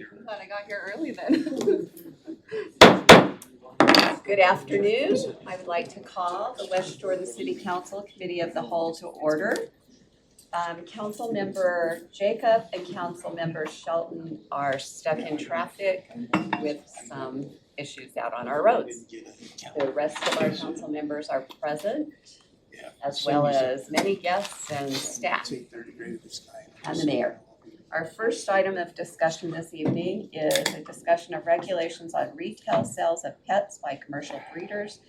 Glad I got here early then. Good afternoon. I would like to call the West Jordan City Council Committee of the Whole to order. Council Member Jacob and Council Member Shelton are stuck in traffic with some issues out on our roads. The rest of our council members are present, as well as many guests and staff and the mayor. Our first item of discussion this evening is a discussion of regulations on retail sales of pets by commercial breeders.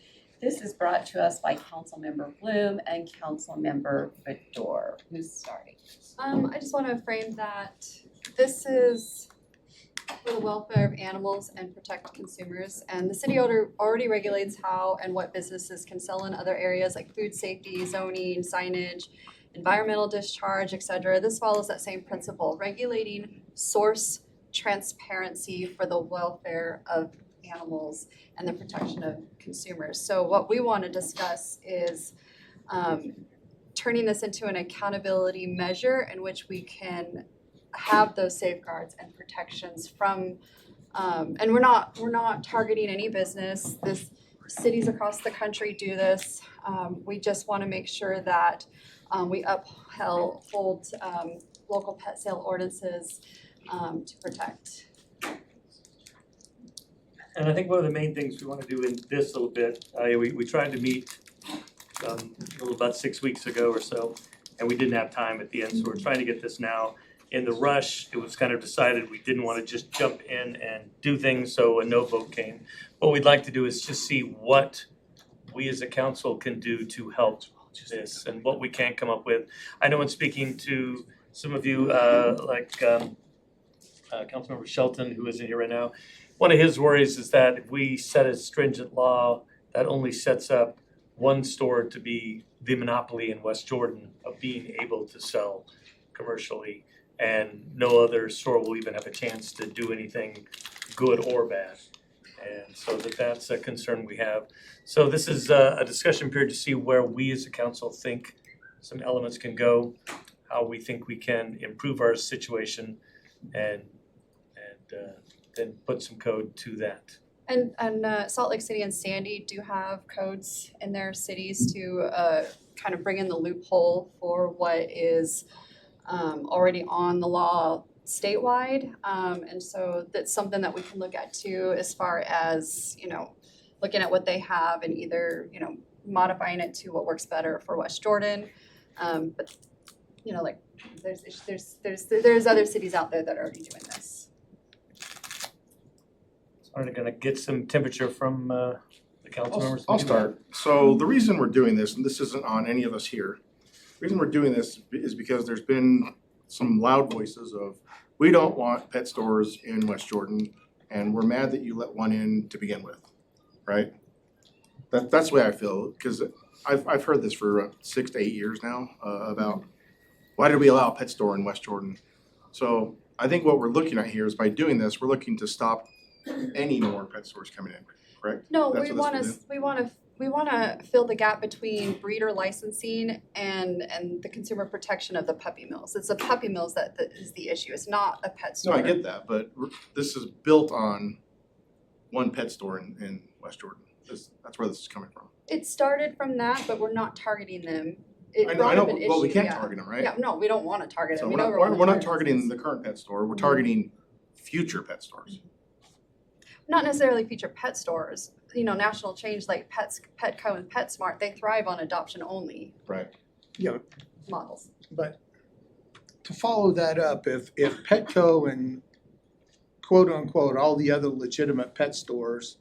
This is brought to us by Councilmember Bloom and Councilmember Bador. Who's starting? I just want to frame that this is for the welfare of animals and protect consumers. And the city already regulates how and what businesses can sell in other areas like food safety, zoning, signage, environmental discharge, etc. This follows that same principle, regulating source transparency for the welfare of animals and the protection of consumers. So what we want to discuss is turning this into an accountability measure in which we can have those safeguards and protections from, and we're not targeting any business. This cities across the country do this. We just want to make sure that we uphold local pet sale ordinances to protect. And I think one of the main things we want to do in this little bit, we tried to meet about 6 weeks ago or so, and we didn't have time at the end, so we're trying to get this now. In the rush, it was kind of decided we didn't want to just jump in and do things, so a no vote came. What we'd like to do is just see what we as a council can do to help this and what we can come up with. I know in speaking to some of you, like Councilmember Shelton, who isn't here right now, one of his worries is that if we set a stringent law that only sets up one store to be the monopoly in West Jordan of being able to sell commercially, and no other store will even have a chance to do anything good or bad. And so that's a concern we have. So this is a discussion period to see where we as a council think some elements can go, how we think we can improve our situation, and then put some code to that. And Salt Lake City and Sandy do have codes in their cities to kind of bring in the loophole for what is already on the law statewide. And so that's something that we can look at too, as far as, looking at what they have and either, modifying it to what works better for West Jordan. But, like there's other cities out there that are already doing this. Are they gonna get some temperature from the council members? I'll start. So the reason we're doing this, and this isn't on any of us here, the reason we're doing this is because there's been some loud voices of, we don't want pet stores in West Jordan, and we're mad that you let one in to begin with, right? That's the way I feel, because I've heard this for 6 to 8 years now, about why did we allow a pet store in West Jordan? So I think what we're looking at here is by doing this, we're looking to stop any more pet stores coming in, correct? No, That's we what want this to we want to fill the gap between breeder licensing and the consumer protection of the puppy mills. It's the puppy mills that is the issue. It's not a pet No, store. I get that, but this is built on one pet store in West Jordan. That's where this is coming from. It started from that, but we're not targeting them. I know, well, we can't target them, right? Yeah, no, we don't want to target So them. we're not targeting the current pet store, we're targeting future pet stores. Not necessarily future pet stores. National chains like Petco and PetSmart, they thrive on adoption only Right. models. But to follow that up, if Petco and quote unquote, all the other legitimate pet stores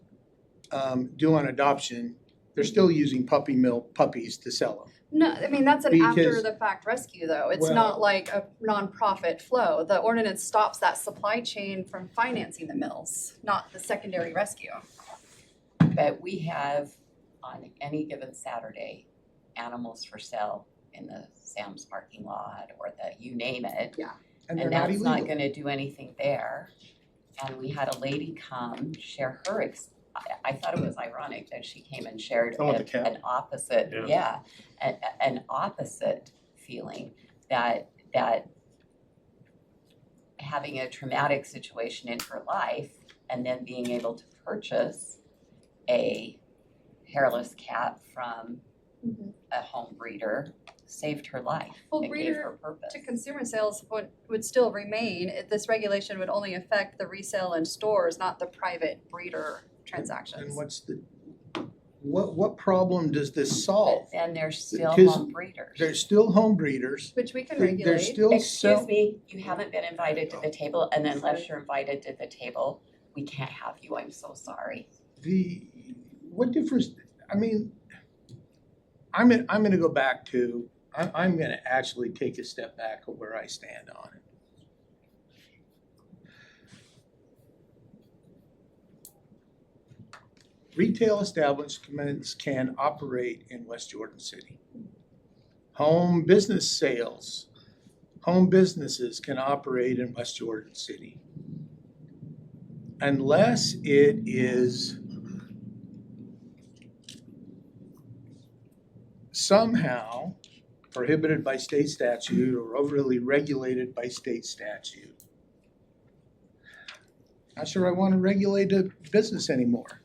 do an adoption, they're still using puppy mill puppies to sell them. No, I mean, that's an Because- after the fact rescue though. It's Well- not like a nonprofit flow. The ordinance stops that supply chain from financing the mills, not the secondary rescue. But we have, on any given Saturday, animals for sale in the Sam's parking lot or you name it. And they're And not that's illegal. not gonna do anything there. And we had a lady come share her I thought it was ironic that she came and shared Oh, with the cat. an opposite, an opposite feeling that having a traumatic situation in her life and then being able to purchase a hairless cat from a home breeder saved her life Well, and gave breeder her purpose. to consumer sales would still remain. This regulation would only affect the resale in stores, not the private breeder transactions. And what's the, what problem does this solve? And they're still Because home breeders. There's still home breeders. Which we can They're regulate. still Excuse me, you haven't been invited to the table, and unless you're invited to the table, we can't have you, I'm so sorry. What difference, I mean, I'm gonna go back to, I'm gonna actually take a step back of where I stand on it. Retail establishments can operate in West Jordan City. Home business sales, home businesses can operate in West Jordan City. Unless it is somehow prohibited by state statute or overly regulated by state statute. Not sure I want to regulate a business anymore.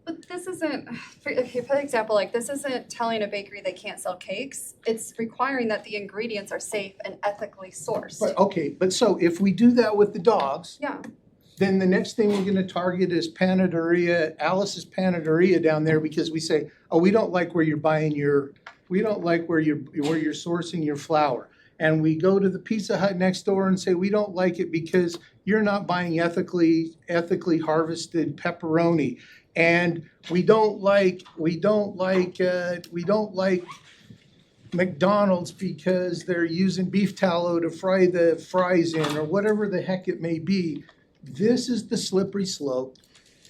But this isn't, for example, like this isn't telling a bakery they can't sell cakes. It's requiring that the ingredients are safe and ethically sourced. But okay, but so if we do that with the dogs, Yeah, then the next thing we're gonna target is Panaderia, Alice's Panaderia down there because we say, oh, we don't like where you're buying we don't like where you're sourcing your flour. And we go to the Pizza Hut next door and say, we don't like it because you're not buying ethically harvested pepperoni. And we don't like McDonald's because they're using beef tallow to fry the fries in, or whatever the heck it may be. This is the slippery slope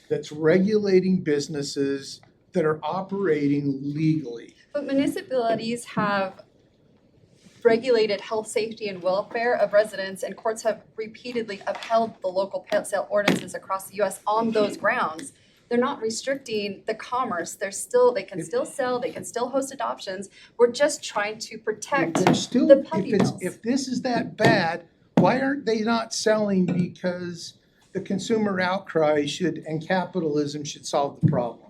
that's regulating businesses that are operating legally. but municipalities have regulated health, safety, and welfare of residents, and courts have repeatedly upheld the local pet sale ordinances across the US on those grounds. They're not restricting the commerce. They can still sell, they can still host adoptions. We're just trying to protect If they're still, the puppy mills. if this is that bad, why aren't they not selling? Because the consumer outcry and capitalism should solve the problem.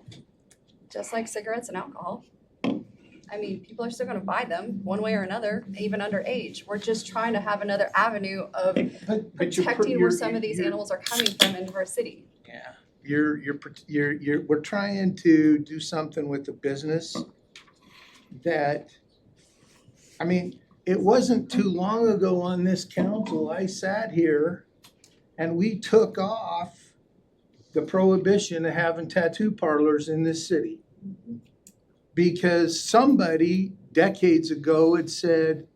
Just like cigarettes and alcohol. I mean, people are still gonna buy them one way or another, even underage. We're just trying to have another avenue of But protecting where some of these animals are coming from into our city. Yeah, we're trying to do something with the business that, I mean, it wasn't too long ago on this council, I sat here and we took off the prohibition of having tattoo parlors in this city. Because somebody decades ago had said,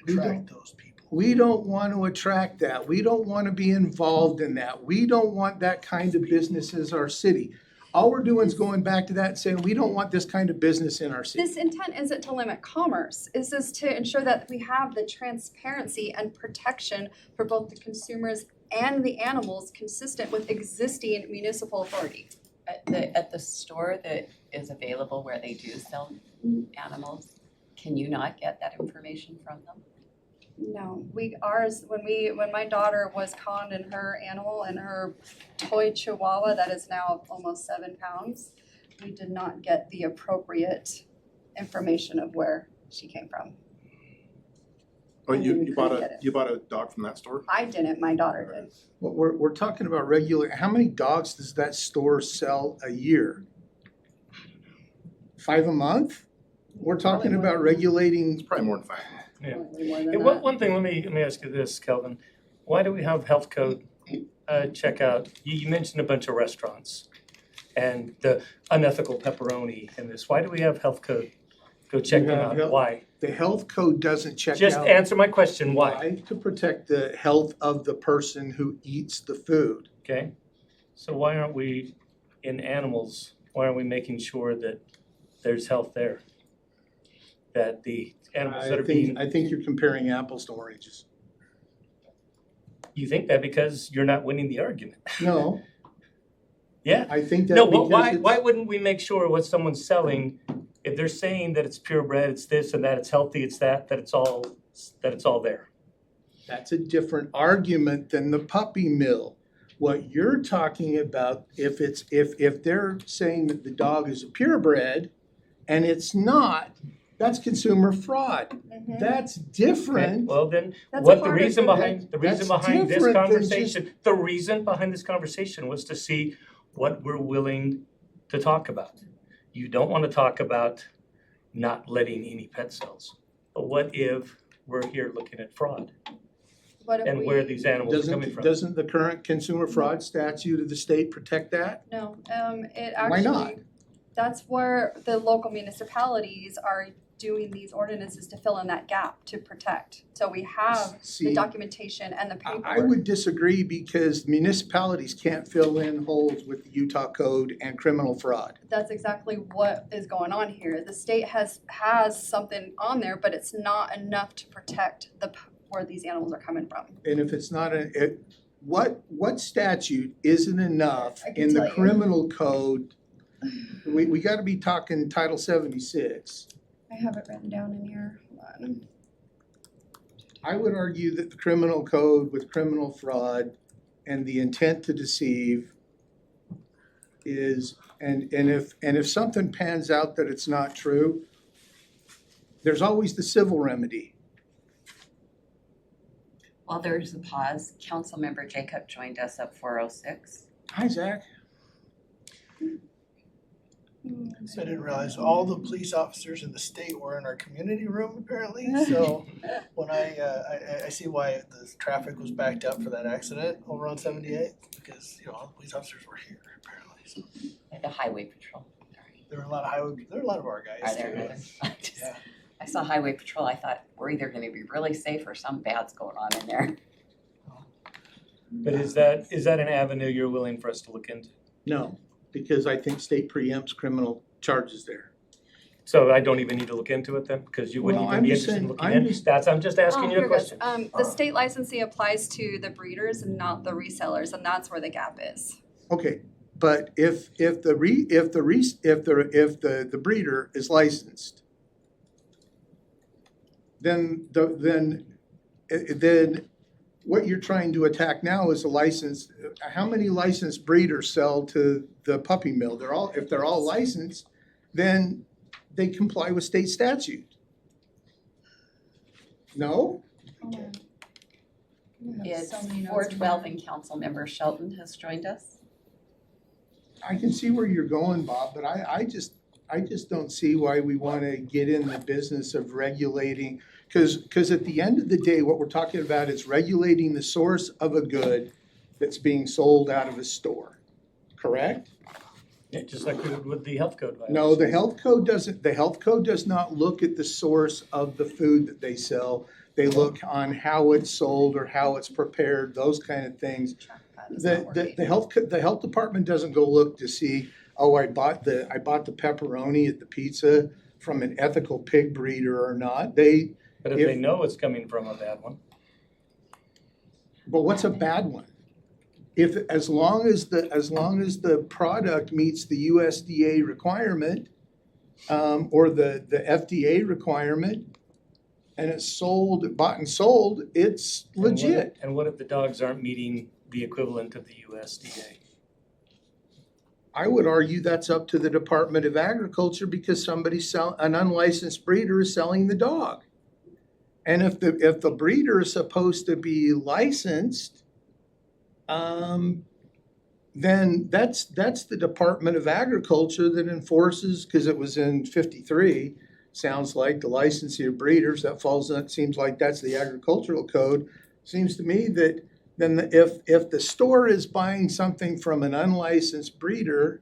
Attract those people. we don't want to attract that. We don't want to be involved in that. We don't want that kind of business as our city. All we're doing is going back to that and saying, we don't want this kind of business in our city. This intent isn't to limit commerce. This is to ensure that we have the transparency and protection for both the consumers and the animals consistent with existing municipal authority. At the store that is available where they do sell animals, can you not get that information from them? No, when my daughter was conned in her animal and her toy chihuahua that is now almost 7 pounds, we did not get the appropriate information of where she came from. Oh, We you bought couldn't get it. you bought a dog from that store? I didn't, my daughter did. What we're talking about how many dogs does that store sell a year? 5 a month? We're talking Probably more. about regulating, It's probably more than 5. Yeah. Probably more than Hey, that. one thing, let me ask you this, Kelvin. Why do we have health code check out? You mentioned a bunch of restaurants and the unethical pepperoni in this. Why do we have health code go check them have out? health- Why? the health code doesn't check out. Just answer my question, why? To protect the health of the person who eats the food. Okay? So why aren't we, in animals, why aren't we making sure that there's health there? That the animals that are being, I think you're comparing apples to oranges. you think that because you're not winning the argument? No, Yeah? I think that No, because why it's- wouldn't we make sure what someone's selling, if they're saying that it's purebred, it's this and that, it's healthy, it's that it's all there? That's a different argument than the puppy mill. What you're talking about, if they're saying that the dog is a purebred and it's not, that's consumer fraud. That's Okay, different. well then, That's what the part of reason the- behind, the reason That's behind this different than conversation, the reason behind this conversation was to see what we're willing to talk about. You don't wanna talk about not letting any pet sales, but what if we're here looking at fraud What if and where we- these animals are coming Doesn't, from? doesn't the current consumer fraud statute of the state protect that? No, it Why not? actually, that's where the local municipalities are doing these ordinances to fill in that gap to protect. So we have the See, documentation and the I paperwork. would disagree because municipalities can't fill in holes with the Utah code and criminal fraud. That's exactly what is going on here. The state has something on there, but it's not enough to protect where these animals are coming from. And if it's not what statute isn't enough I can in the tell you. criminal code? We gotta be talking Title 76. I have it written down in here. Hold on. I would argue that the criminal code with criminal fraud and the intent to deceive is, and if something pans out that it's not true, there's always the civil remedy. While there's a pause, Councilmember Jacob joined us at 4:06. Hi, Zach. So I didn't realize all the police officers in the state were in our community room apparently, so when I see why the traffic was backed up for that accident over on 78, because, all the police officers were here apparently, so The highway patrol. Sorry. there were a lot of our guys Are there too. others? Yeah. I saw highway patrol, I thought, we're either gonna be really safe or something bad's going on in there. But is that an avenue you're willing for us to look into? No, because I think state preempts criminal charges there. So I don't even need to look into it then, because you wouldn't Well, even I'm be just interested in saying- looking I'm in? just- I'm just asking you Here a it goes. question. The state licensing applies to the breeders and not the resellers, and that's where the gap is. Okay, but if the breeder is licensed, then what you're trying to attack now is a license. How many licensed breeders sell to the puppy mill? If they're all licensed, then they comply with state statute. No? It's 4:12 and Councilmember Shelton has joined us. I can see where you're going, Bob, but I just don't see why we wanna get in the business of regulating. Cause at the end of the day, what we're talking about is regulating the source of a good that's being sold out of a store, correct? Yeah, just like we would with the health code violation. No, the health code does not look at the source of the food that they sell. They look on how it's sold or how it's prepared, those kind of things. The health department doesn't go look to see, oh, I bought the pepperoni at the pizza from an ethical pig breeder or not. But if they know it's coming from a bad one, But what's a bad one? As long as the product meets the USDA requirement, or the FDA requirement, and it's bought and sold, it's legit. and what if the dogs aren't meeting the equivalent of the USDA? I would argue that's up to the Department of Agriculture because an unlicensed breeder is selling the dog. And if the breeder is supposed to be licensed, then that's the Department of Agriculture that enforces, because it was in 53, sounds like the licensing of breeders, seems like that's the agricultural code. Seems to me that then if the store is buying something from an unlicensed breeder,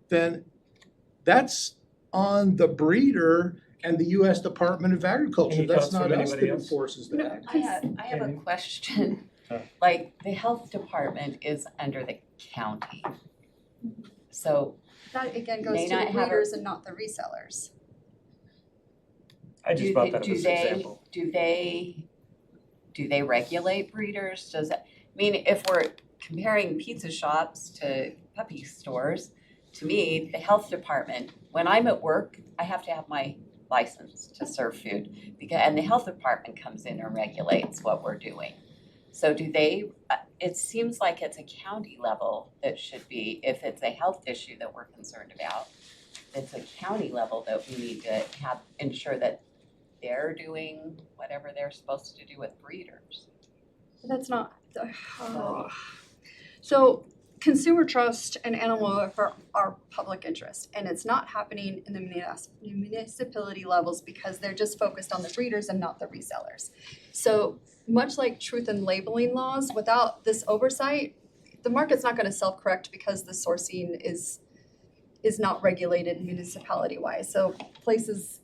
then that's on the breeder and the US Department of Agriculture. Any That's thoughts not from us that anybody else? enforces that. I have a question. Huh. Like, the health department is under the county. So, That again goes May to the not have a- breeders and not the resellers. I just brought that up as an example. do they regulate breeders? Does it, I mean, if we're comparing pizza shops to puppy stores, to me, the health department, when I'm at work, I have to have my licensed to serve food. Because, and the health department comes in and regulates what we're doing. So do they, it seems like it's a county level that should be, if it's a health issue that we're concerned about, it's a county level that we need to have, ensure that they're doing whatever they're supposed to do with breeders. That's not, so consumer trust and animal welfare are public interest, and it's not happening in the municipality levels because they're just focused on the breeders and not the resellers. So much like truth in labeling laws, without this oversight, the market's not gonna self-correct because the sourcing is not regulated municipality-wise. So places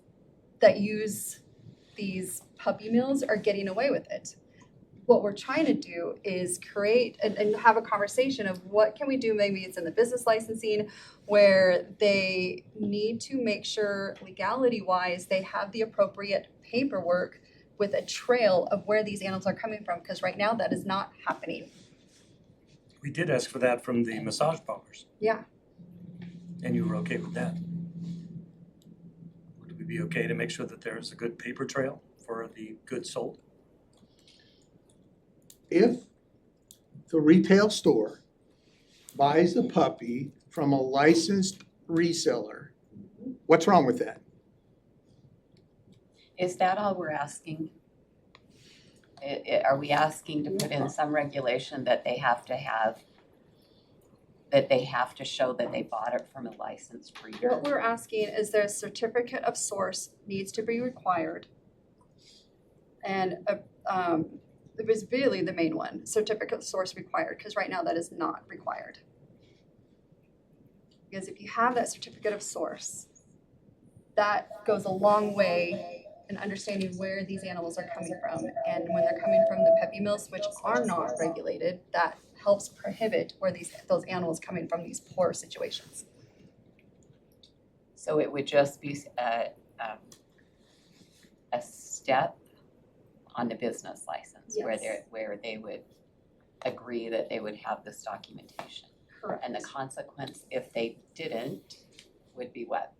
that use these puppy mills are getting away with it. What we're trying to do is create and have a conversation of what can we do, maybe it's in the business licensing, where they need to make sure legality-wise, they have the appropriate paperwork with a trail of where these animals are coming from, because right now that is not happening. We did ask for that from the massage parlors. Yeah. And you were okay with that? Would we be okay to make sure that there's a good paper trail for the goods sold? If the retail store buys a puppy from a licensed reseller, what's wrong with that? Is that all we're asking? Are we asking to put in some regulation that they have to have, that they have to show that they bought it from a licensed breeder? What we're asking is their certificate of source needs to be required. And it was really the main one, certificate of source required, because right now that is not required. Because if you have that certificate of source, that goes a long way in understanding where these animals are coming from. And when they're coming from the puppy mills, which are not regulated, that helps prohibit where those animals coming from these poor situations. So it would just be a step on the business license where Yes. they would agree that they would have this documentation. Correct. And the consequence if they didn't would be what?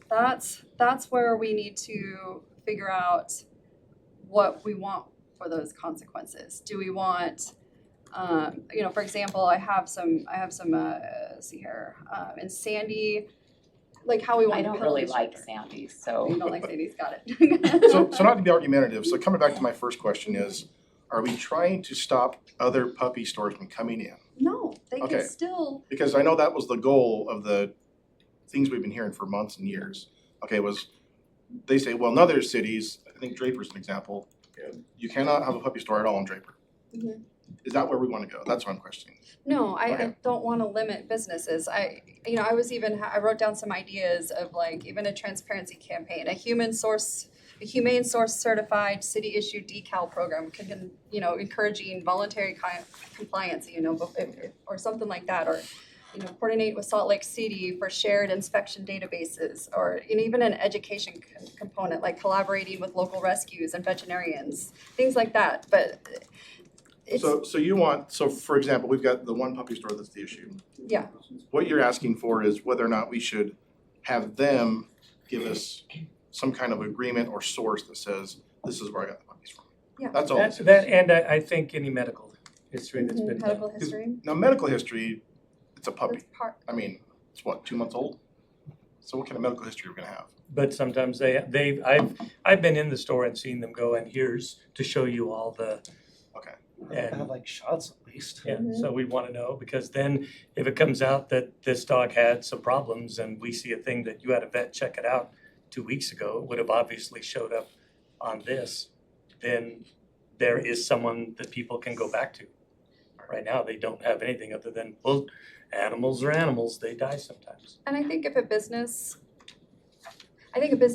That's where we need to figure out what we want for those consequences. Do we want, for example, I have some, let's see here, in Sandy, like how we want. I the don't penalty really like structure. Sandy's, so. You don't like Sandy's, got it. So not to be argumentative, so coming back to my first question is, are we trying to stop other puppy stores from coming in? No, they Okay. can still, Because I know that was the goal of the things we've been hearing for months and years. Okay, was, they say, well, in other cities, I think Draper's an example, you cannot have a puppy store at all in Draper. Mhm. Is that where we wanna go? That's what I'm questioning. no, I Okay. don't wanna limit businesses. I wrote down some ideas of like even a transparency campaign, a humane source certified city issued decal program, encouraging voluntary compliance, or something like that, or coordinate with Salt Lake City for shared inspection databases, or even an education component, like collaborating with local rescues and veterinarians, things like that, but it's, So you want, so for example, we've got the one puppy store that's the issue. yeah, What you're asking for is whether or not we should have them give us some kind of agreement or source that says, this is where I got the puppies from. Yeah. That's all this is. And I think any medical history that's been done. medical history. Now, medical history, it's a puppy. That's part, I mean, it's what, 2 months old? So what kind of medical history are we gonna have? But sometimes I've been in the store and seen them go, and here's to show you all the. Okay. And Have like shots at least. yeah, so we want to know, because then if it comes out that this dog had some problems and we see a thing that you had a vet check it out 2 weeks ago, it would have obviously showed up on this, then there is someone that people can go back to. Right now, they don't have anything other than, well, animals are animals, they die sometimes. and I think a business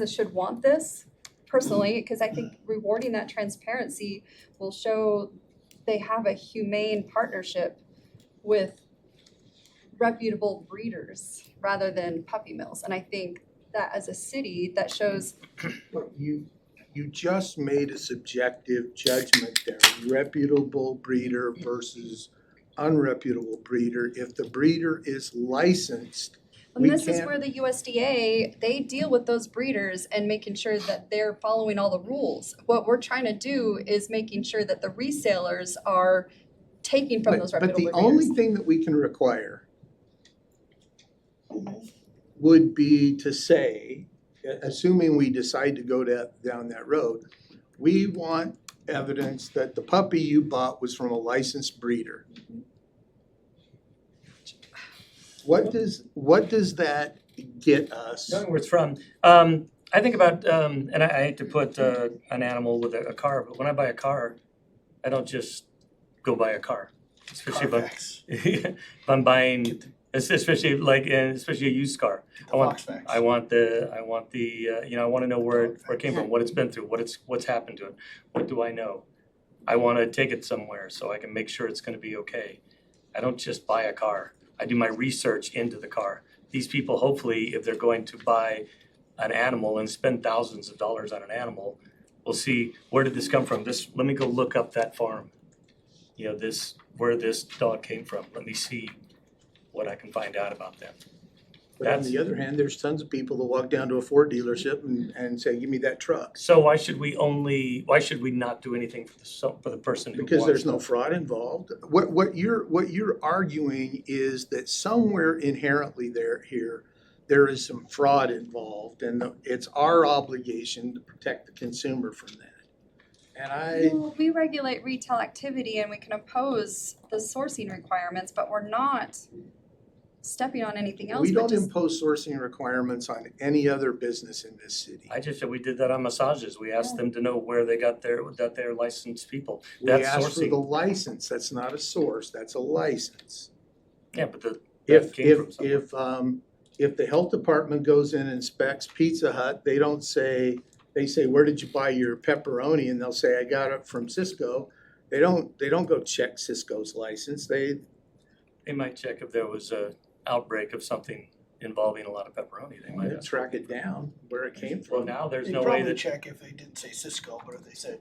should want this personally, because I think rewarding that transparency will show they have a humane partnership with reputable breeders rather than puppy mills. And I think that as a city, that shows, But you just made a subjective judgment there, reputable breeder versus unreputable breeder. If the breeder is licensed And We this is can't- where the USDA, they deal with those breeders and making sure that they're following all the rules. What we're trying to do is making sure that the resellers are taking from those But reputable the breeders. only thing that we can require would be to say, assuming we decide to go down that road, we want evidence that the puppy you bought was from a licensed breeder. What does that get us? Knowing where it's from, I think about, and I hate to put an animal with a car, but when I buy a car, I don't just go buy a car. Especially Carfax, if I'm buying, especially a used car. the I want- Foxfax. I want the, I wanna know where it came from, what it's been through, what's happened to it. What do I know? I wanna take it somewhere so I can make sure it's gonna be okay. I don't just buy a car. I do my research into the car. These people, hopefully, if they're going to buy an animal and spend thousands of dollars on an animal, will see, where did this come from? Let me go look up that farm. You know, where this dog came from. Let me see what I can find out about them. But on the other hand, there's tons of people that walk down to a Ford dealership and say, give me that truck. So why should we not do anything for the person who wants? Because there's no fraud involved. What you're arguing is that somewhere inherently there is some fraud involved, and it's our obligation to protect the consumer from that. And Well, we regulate retail activity and we can oppose the sourcing requirements, but we're not stepping on anything else, we but don't just, impose sourcing requirements on any other business in this city. I just said we did that on massages. We asked them to know where they got their licensed people. We That's ask for the sourcing. license, that's not a source, that's a license. Yeah, but that If, came from somewhere. if the health department goes in and inspects Pizza Hut, they say, where did you buy your pepperoni? And they'll say, I got it from Cisco. They don't go check Cisco's license, They might check if there was a outbreak of something involving a lot of pepperoni. They might ask. track it down where it came Well, from. now there's They'd no way probably that, check if they didn't say Cisco, but if they said,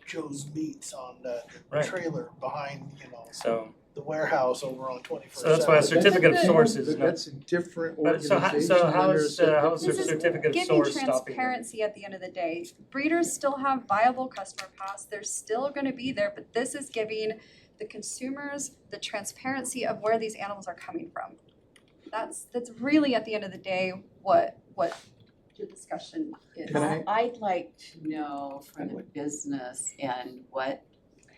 Joe's Meats on the Right. trailer behind, so, the warehouse over on 21st. So that's why a certificate of source is not. That's a different But so organization. how under a is, separate- how is This the is certificate of giving source stopping them? transparency at the end of the day. Breeders still have viable customer paths, they're still gonna be there, but this is giving the consumers the transparency of where these animals are coming from. That's really at the end of the day what your discussion is. Can I- I'd like to know from the business and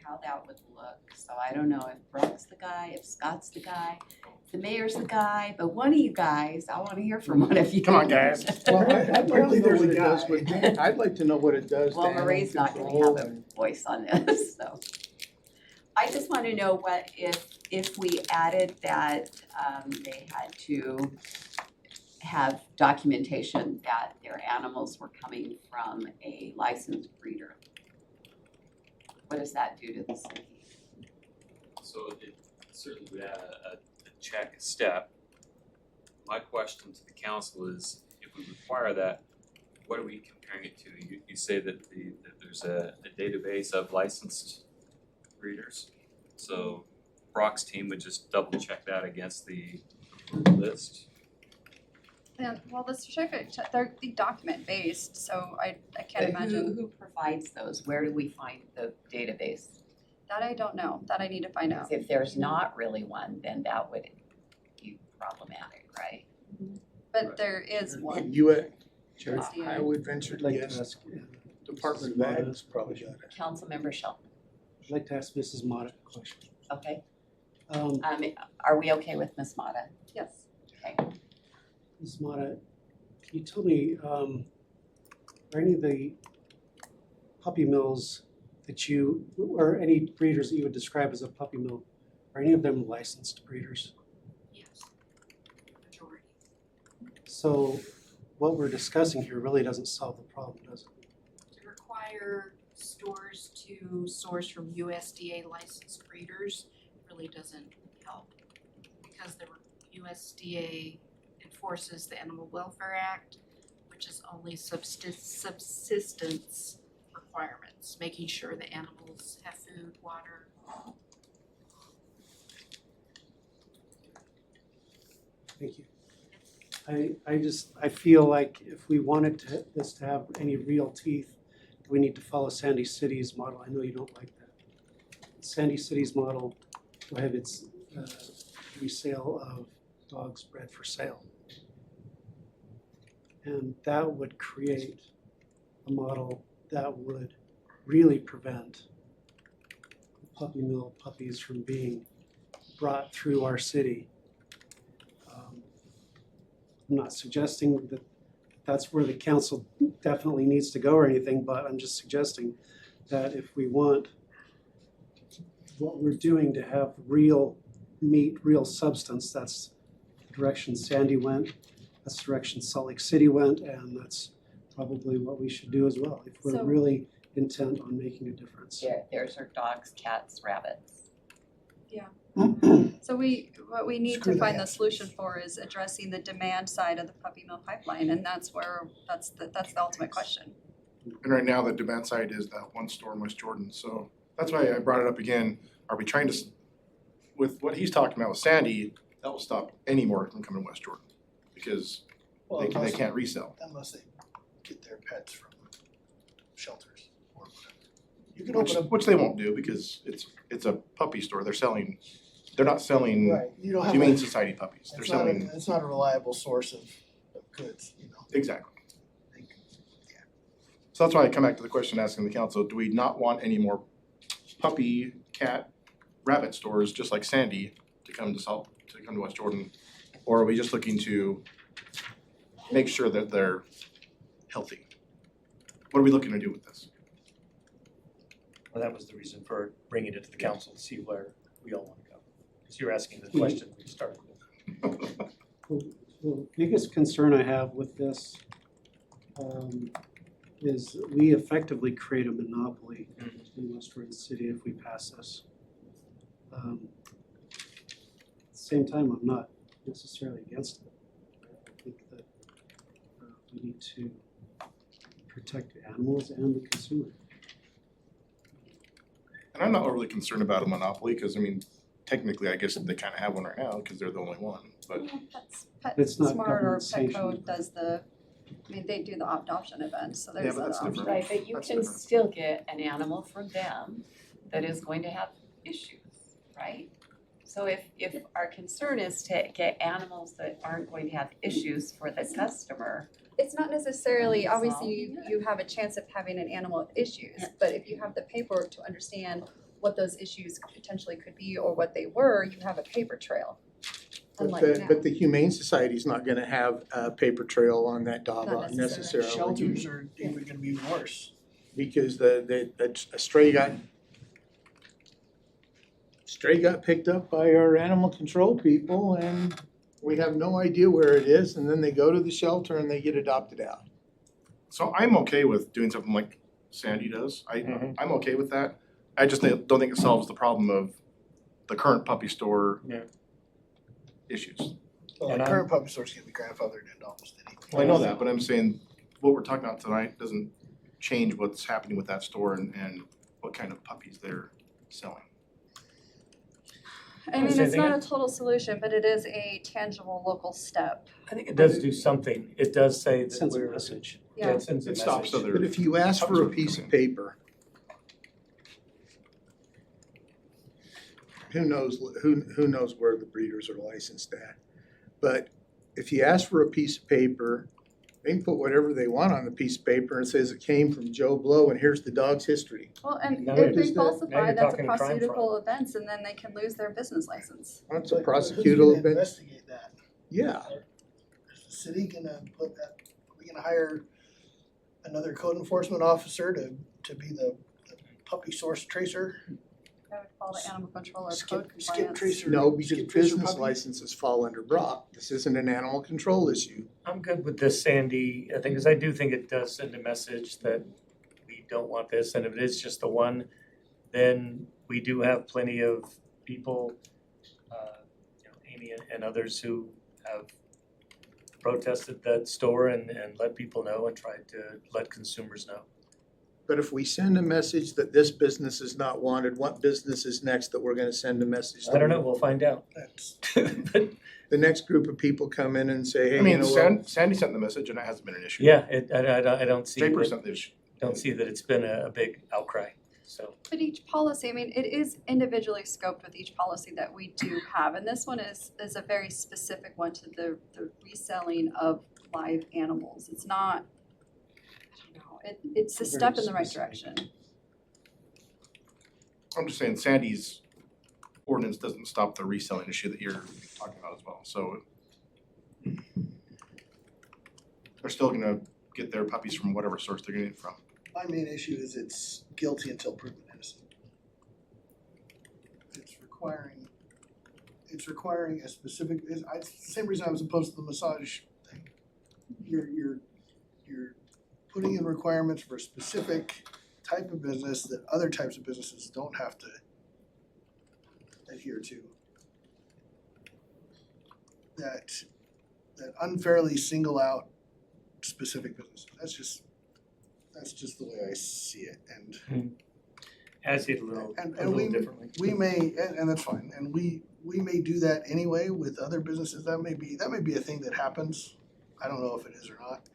how that would look. So I don't know if Brock's the guy, if Scott's the guy, if the mayor's the guy, but one of you guys, I wanna hear from one of you. Come on, guys. Well, I'd like to know There's what a it does guy. with, I'd like to know what it does to Well, animal Marie's not gonna control have a and- voice on this, so. I just wanna know what, if we added that, they had to have documentation that their animals were coming from a licensed breeder. What does that do to the city? So it certainly would add a check step. My question to the council is, if we require that, what are we comparing it to? You say that that there's a database of licensed breeders. So Brock's team would just double check that against the list. And, well, the certificate, they're document based, so I can't But imagine, who provides those? Where do we find the database? that I don't know, that I need to find out. If there's not really one, then that would be problematic, right? But there is one. Chair, USDA. I would venture I'd to like to guess ask, Department of Ag's probably got it. Councilmember Shelton, I'd like to ask Mrs. Mott a question. okay? Um, Are we okay with Ms. Mata? Yes. Okay. Mrs. Mata, can you tell me, are any of the puppy mills or any breeders that you would describe as a puppy mill, are any of them licensed breeders? Yes, majority. So what we're discussing here really doesn't solve the problem, does it? To require stores to source from USDA licensed breeders really doesn't help. Because the USDA enforces the Animal Welfare Act, which is only subsistence requirements, making sure the animals have food, water. Thank you. I feel like if we wanted this to have any real teeth, we need to follow Sandy City's model. I know you don't like that. Sandy City's model prohibits resale of dogs bred for sale. And that would create a model that would really prevent puppy mill puppies from being brought through our city. I'm not suggesting that that's where the council definitely needs to go or anything, but I'm just suggesting that if we want what we're doing to have real meat, real substance, that's the direction Sandy went, that's the direction Salt Lake City went, and that's probably what we should do as well, if we're So- really intent on making a difference. There's our dogs, cats, rabbits. So what we need Screw to the find the ants. solution for is addressing the demand side of the puppy mill pipeline, and that's the ultimate question. And right now, the demand side is that one store in West Jordan, so that's why I brought it up again. Are we trying to, with what he's talking about with Sandy, that will stop any more from coming to West Jordan? Because Well, they unless- can't resell. Unless they get their pets from shelters or whatever. You can open up, Which they won't do because it's a puppy store. They're not selling right, you don't have, Humane a- Society puppies. They're it's not, selling, it's not a reliable source of goods, you know. exactly. So that's why I come back to the question asking the council, do we not want any more puppy, cat, rabbit stores just like Sandy to come to West Jordan? Or are we just looking to make sure that they're healthy? What are we looking to do with this? Well, that was the reason for bringing it to the council to see where we all want to go. Because you're asking the question we started with. The biggest concern I have with this is we effectively create a monopoly in West Jordan City if we pass this. At the same time, I'm not necessarily against it. I think that we need to protect the animals and the consumer. And I'm not overly concerned about a monopoly, because I mean, technically, I guess they kind of have one right now, because they're the only one, but It's not PetSmart or government sanctioned. Petco does they do the adoption events, so Yeah, there's but other that's options. different. Right, but you That's can different. still get an animal from them that is going to have issues, right? So if our concern is to get animals that aren't going to have issues for the customer, It's not necessarily, Problem obviously, solved. you have a chance of having an animal with issues, but if you have the paperwork to understand what those issues potentially could be or what they were, you have a paper trail. Unlike now. But the Humane Society's not gonna have a paper trail on that dog Not necessarily. Shelters are even gonna be worse. Because a stray got picked up by our animal control people and we have no idea where it is, and then they go to the shelter and they get adopted out. so I'm okay with doing something like Sandy does. I'm okay with that. I just don't think it solves the problem of the current puppy store Yeah. issues. Well, And the I'm- current puppy stores can be grandfathered into almost anything. Well, I know that, but I'm saying what we're talking about tonight doesn't change what's happening with that store and what kind of puppies they're selling. I mean, Same it's thing. not a total solution, but it is a tangible local step. I think it does do something. It does say It that sends a we're. message. Yeah, it sends a It message. stops other. But if you ask for a piece of paper, who knows where the breeders are licensed at? But if you ask for a piece of paper, they can put whatever they want on the piece of paper and it says it came from Joe Blow and here's the dog's history. Well, and Now if you're they just- now falsify, you're that's a talking crime fraud. prosecutable offense, and then they can lose their business license. That's a But who's prosecutable gonna offense. investigate that? Yeah, Is the city gonna put that, are we gonna hire another code enforcement officer to be the puppy source tracer? I would call the animal control or code Skip compliance. tracer. no, because skip tracer business puppy? licenses fall under Brock. This isn't an animal control issue. I'm good with this, Sandy, I think, because I do think it does send a message that we don't want this, and if it is just the one, then we do have plenty of people, Amy and others who have protested that store and let people know and tried to let consumers know. But if we send a message that this business is not wanted, what business is next that we're gonna send a message to? I don't know, we'll find out. That's, But The next group of people come in and say, hey, I you mean, know what? Sandy sent the message and it hasn't been an issue. yeah, I don't see, Draper that- sent the issue. don't see that it's been a big outcry, so. But each policy, I mean, it is individually scoped with each policy that we do have, and this one is a very specific one to the reselling of live animals. It's not, I don't know, it's a Very step in the right specific. direction. I'm just saying Sandy's ordinance doesn't stop the reselling issue that you're talking about as well, so. They're still gonna get their puppies from whatever source they're getting it from. my main issue is it's guilty until proven innocent. It's requiring a specific, it's the same reason I was opposed to the massage thing. You're putting in requirements for a specific type of business that other types of businesses don't have to adhere to. That unfairly single out specific businesses. That's just the way I see it, and I see it a little And we- differently. we may, and that's fine, and we may do that anyway with other businesses, that may be a thing that happens. I don't know if it is or not,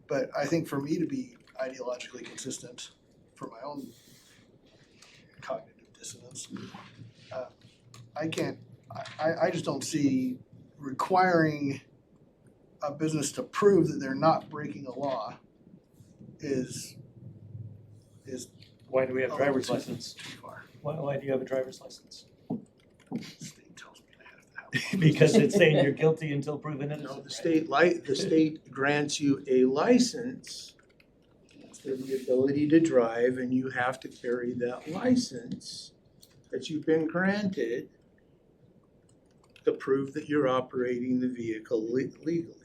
but I think for me to be ideologically consistent for my own cognitive dissonance, I just don't see requiring a business to prove that they're not breaking a law is Why do we have a driver's little license? too far. Why do you have a driver's license? State tells me I have to have one. Because it's saying you're guilty until proven No, innocent. the state grants you a license for the ability to drive, and you have to carry that license that you've been granted to prove that you're operating the vehicle legally.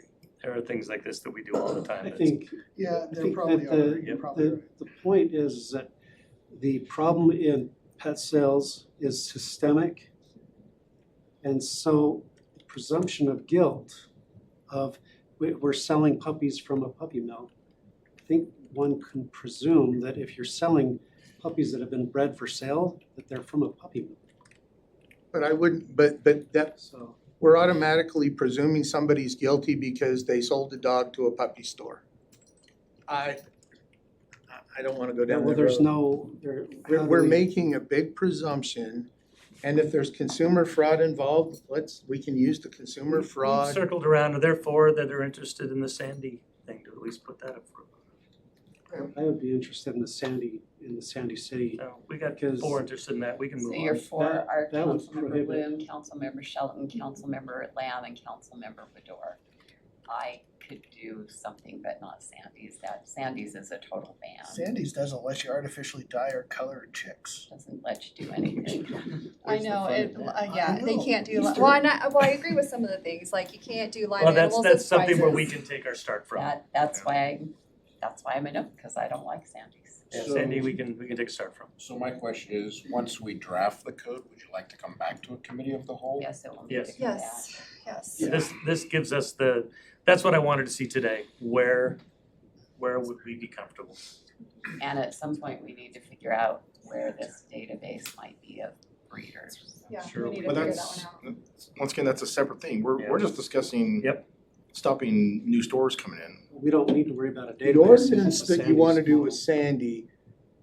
There are things like this that we do all the time. I That's- think, Yeah, I there think probably that are, you're probably right. the point is that the problem in pet sales is systemic. And so the presumption of guilt of we're selling puppies from a puppy mill. I think one can presume that if you're selling puppies that have been bred for sale, that they're from a puppy mill. But I wouldn't, but that, So we're automatically presuming somebody's guilty because they sold a dog to a puppy store. I don't wanna go down well, that road. there's no, there. how do We're we- making a big presumption, and if there's consumer fraud involved, we can use the consumer We've fraud. circled around, therefore, that are interested in the Sandy thing, to at least put that up for. I would be interested in the Sandy City. No, we got Because- 4 interested in that, we can So move you're on. for That- our that would Councilmember prohibit- Bloom, Councilmember Shelton, Councilmember Lamb, and Councilmember Bador. I could do something, but not Sandy's. Sandy's is a total ban. Sandy's doesn't let you artificially dye or color chicks. Doesn't let you do anything. I Where's the know, fun it, in that? yeah, I they know. can't do, Easter. well, I agree with some of the things, like you can't do live Well, animals that's as something where we prizes. can take our start from. That's why I'm a no, because I don't like Sandy's. Yeah, So- Sandy, we can take a start from. So my question is, once we draft the code, would you like to come back to a committee of the whole? Yes, it will need to Yes. come back. Yes. This gives us that's what I wanted to see today, where would we be comfortable? And at some point, we need to figure out where this database might be of breeders. Yeah, Sure. we need to But figure that that's, one out. once again, that's a separate thing. We're just discussing. Yep. Stopping new stores coming in. We don't need to worry about a The database. ordinance It's that you Sandy's wanna do model. with Sandy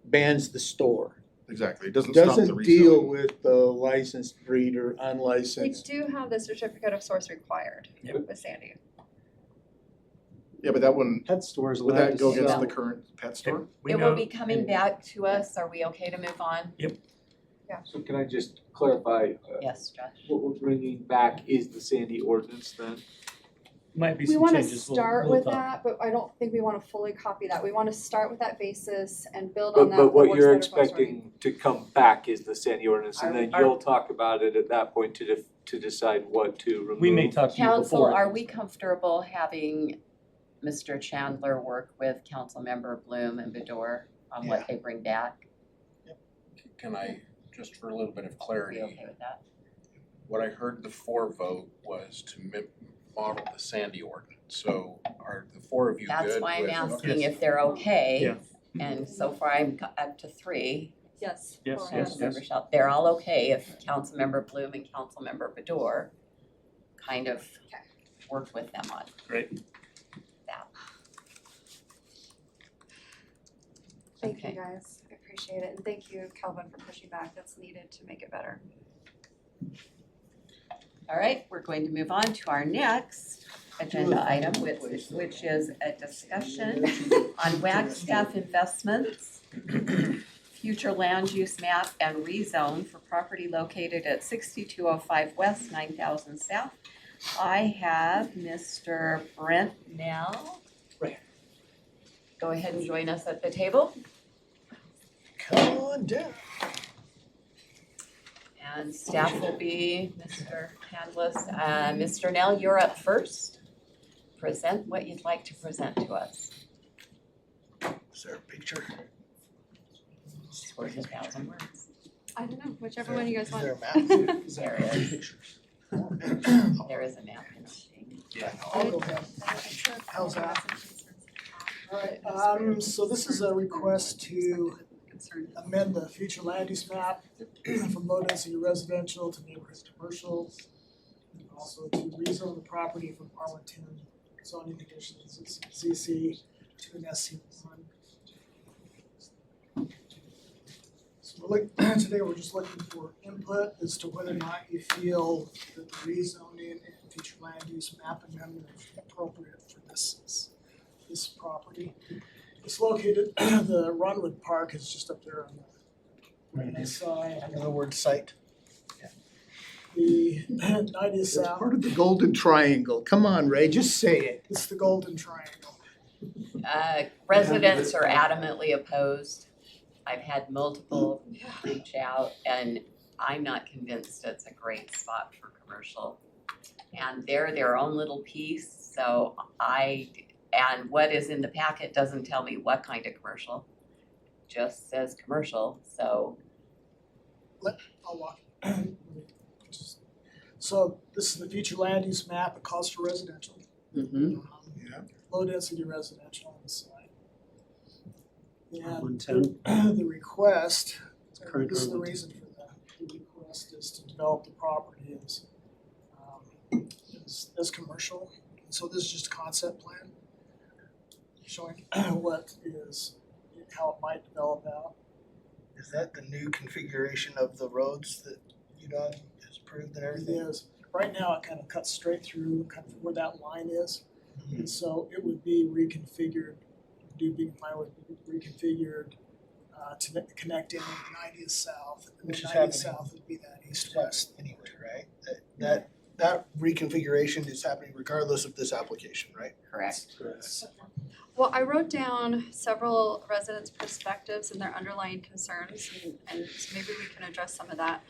bans the store. Exactly. It doesn't stop the Doesn't reselling. deal with the licensed breeder, We unlicensed. do have the certificate of source required Yep. with Sandy. Yeah, but that wouldn't, Pet stores would allowed that to go against sell. the current pet store? We It know, will be coming back to us. Are we okay to move on? So can I just clarify, Yes, Josh. what we're bringing back is the Sandy ordinance then? might be We some wanna changes, start we'll with talk. that, but I don't think we wanna fully copy that. We wanna start with that basis and build on But that. but what works you're better for us, right? expecting to come back is the Sandy ordinance, and then Are- you'll talk about it at that point to decide what to remove. We may talk to you Council, before. are we comfortable having Mr. Chandler work with Councilmember Bloom and Bedore on what they bring back? Can I, just for a little bit of Are we clarity, okay with that? what I heard the 4 vote was to model the Sandy ordinance. So are the 4 of you good with? That's why I'm asking okay. if they're okay. Yeah. And so far I'm up to 3. Yes. Yes, go yes, ahead. Councilmember Shelton, they're all okay if Councilmember Bloom and Councilmember Bador kind of work with them on Great. that. Thank Okay. you guys, I appreciate it, and thank you, Kelvin, for pushing back, that's needed to make it better. All right, we're going to move on to our next agenda item, which is a discussion on Wagstaff investments, future land use map and rezone for property located at 6205 West, 9000 South. I have Mr. Brent Nell. Right. Go ahead and join us at the table. Come on down. And staff will be Mr. Handless. Mr. Nell, you're up first. Present what you'd like to present to us. Is there a picture? It's worth 1,000 words. I don't know, whichever one you guys Is want. there a map? There is. There is a map. I'll go ahead. How's that? Alright, so this is a request to amend the future land use map from low density residential to neighborhood commercial. And also to rezone the property from R110 zoning conditions, ZC to an SC1. So today we're just looking for input as to whether or not you feel that the rezoning and future land use map amendment is appropriate for this property. It's located, the Runwood Park is just up there on the right side. In other words, site. The 90th It's South, part of the Golden Triangle. Come on, Ray, just say it. it's the Golden Triangle. Residents are adamantly opposed. I've had multiple reach out and I'm not convinced it's a great spot for commercial. And they're their own little piece, so and what is in the packet doesn't tell me what kind of commercial. Just says commercial, so I'll walk. So this is the future land use map. It calls for residential. Yeah. Low density residential on the side. And 110. the request, current this is the R110. reason for the request is to develop the property as commercial. So this is just a concept plan showing what is, how it might develop out. Is that the new configuration of the roads that UDOT has approved and everything? It is. Right now, it kind of cuts straight through kind of where that line is. And so it would be reconfigured, reconfigured to connect in with 90th South. And Which then is 90th happening. South would be that east-west. Anyway, right? That reconfiguration is happening regardless of this application, right? correct. Well, I wrote down several residents' perspectives and their underlying concerns, and maybe we can address some of that.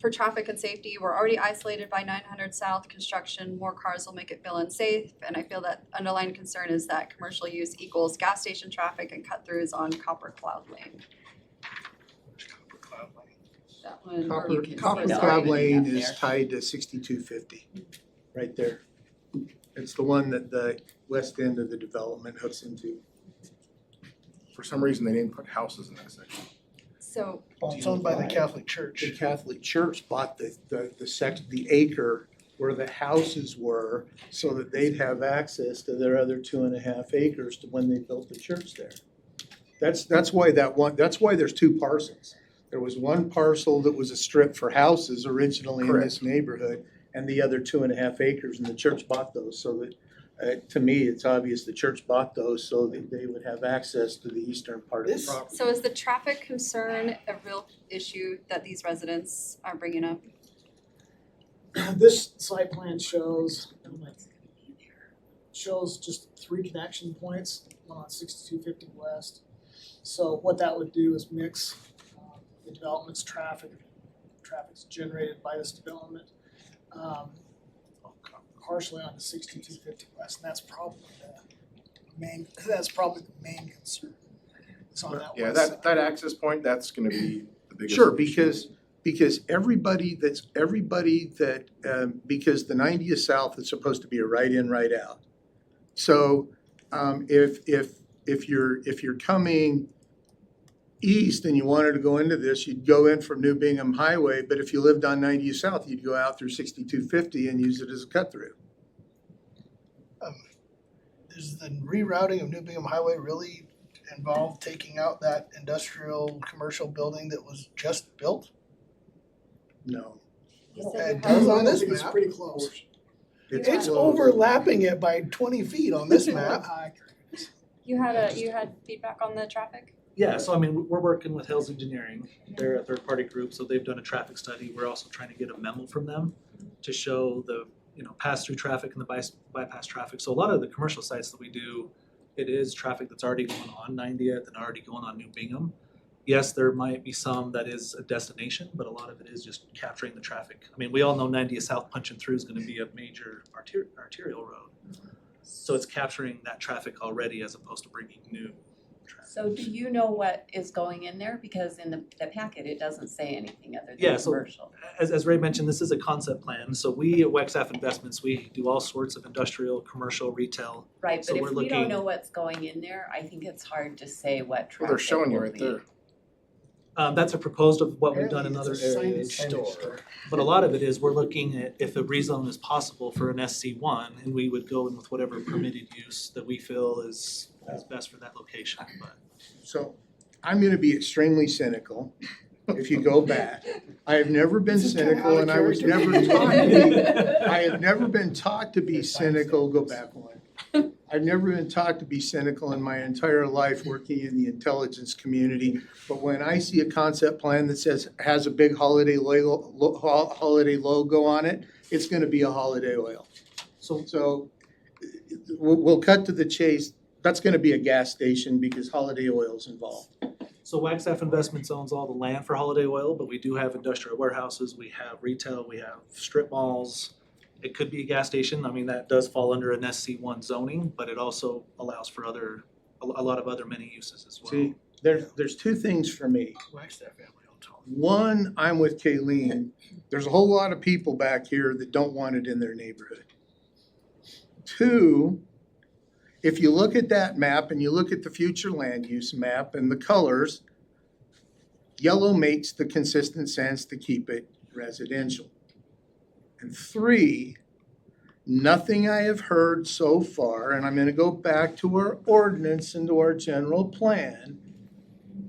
For traffic and safety, we're already isolated by 900 South construction, more cars will make it feel unsafe, and I feel that underlying concern is that commercial use equals gas station traffic and cut-throughs on Copper Cloud Lane. That one, You can see Copper the Cloud already Lane up is there. tied to 6250, right there. It's the one that the west end of the development hooks into. For some reason, they didn't put houses in that section. so, Well, it's owned by the Catholic Church. The Catholic Church bought the acre where the houses were so that they'd have access to their other 2.5 acres to when they built the church there. That's why that's why there's two parcels. There was one parcel that was a strip for houses originally in this neighborhood, and the other 2.5 acres, and the church bought those so that, to me, it's obvious the church bought those so that they would have access to the eastern part of the This- property. so is the traffic concern a real issue that these residents are bringing up? This site plan shows just 3 connection points, one on 6250 West. So what that would do is mix the development's traffic's generated by this development, partially onto 6250 West, and that's probably the main concern. It's on that Yeah, west side. that access point, that's gonna be the biggest. Sure, issue. because everybody that, because the 90th South is supposed to be a right in, right out. So, if if you're coming east and you wanted to go into this, you'd go in from New Bingham Highway, but if you lived on 90 South, you'd go out through 6250 and use it as a cut through. Does the rerouting of New Bingham Highway really involve taking out that industrial commercial building that was just built? No. It does on this It's map. pretty close. It's close. overlapping it by 20 feet on this map. You had feedback on the traffic? Yeah, so I mean, we're working with Hills Engineering. They're a third-party group, so they've done a traffic study. We're also trying to get a memo from them to show the, pass-through traffic and the bypass traffic. So a lot of the commercial sites that we do, it is traffic that's already going on 90th and already going on New Bingham. Yes, there might be some that is a destination, but a lot of it is just capturing the traffic. I mean, we all know 90th South punching through is gonna be a major arterial road. So it's capturing that traffic already as opposed to bringing new traffic. So do you know what is going in there? Because in the packet, it doesn't say anything other Yeah, than so- commercial. As Ray mentioned, this is a concept plan. So we at Wexaf Investments, we do all sorts of industrial, commercial, retail. Right, So but we're if we don't looking- know what's going in there, I think it's hard to say what Well, traffic they're showing you will right be. there. That's a proposed of what we've done in other Apparently areas. it's a signage store. But a lot of it is we're looking at if a rezone is possible for an SC1, and we would go in with whatever permitted use that we feel is best for that location, but. So I'm gonna be extremely cynical. If you go back, I have never been This is kinda cynical out and of I was character. never taught to be, I have never been taught to be cynical, go back one. I've never been taught to be cynical in my entire life working in the intelligence community. But when I see a concept plan that says, has a big holiday logo on it, it's gonna be a Holiday Oil. So we'll cut to the chase. That's gonna be a gas station because Holiday Oil's involved. So Wagstaff Investments owns all the land for Holiday Oil, but we do have industrial warehouses, we have retail, we have strip malls. It could be a gas station, I mean, that does fall under an SC1 zoning, but it also allows for a lot of other many uses as well. See, there's two things for me. Wagstaff family owns all. One, I'm with Kayleen. There's a whole lot of people back here that don't want it in their neighborhood. Two, if you look at that map and you look at the future land use map and the colors, yellow makes the consistent sense to keep it residential. And three, nothing I have heard so far, and I'm gonna go back to our ordinance and to our general plan.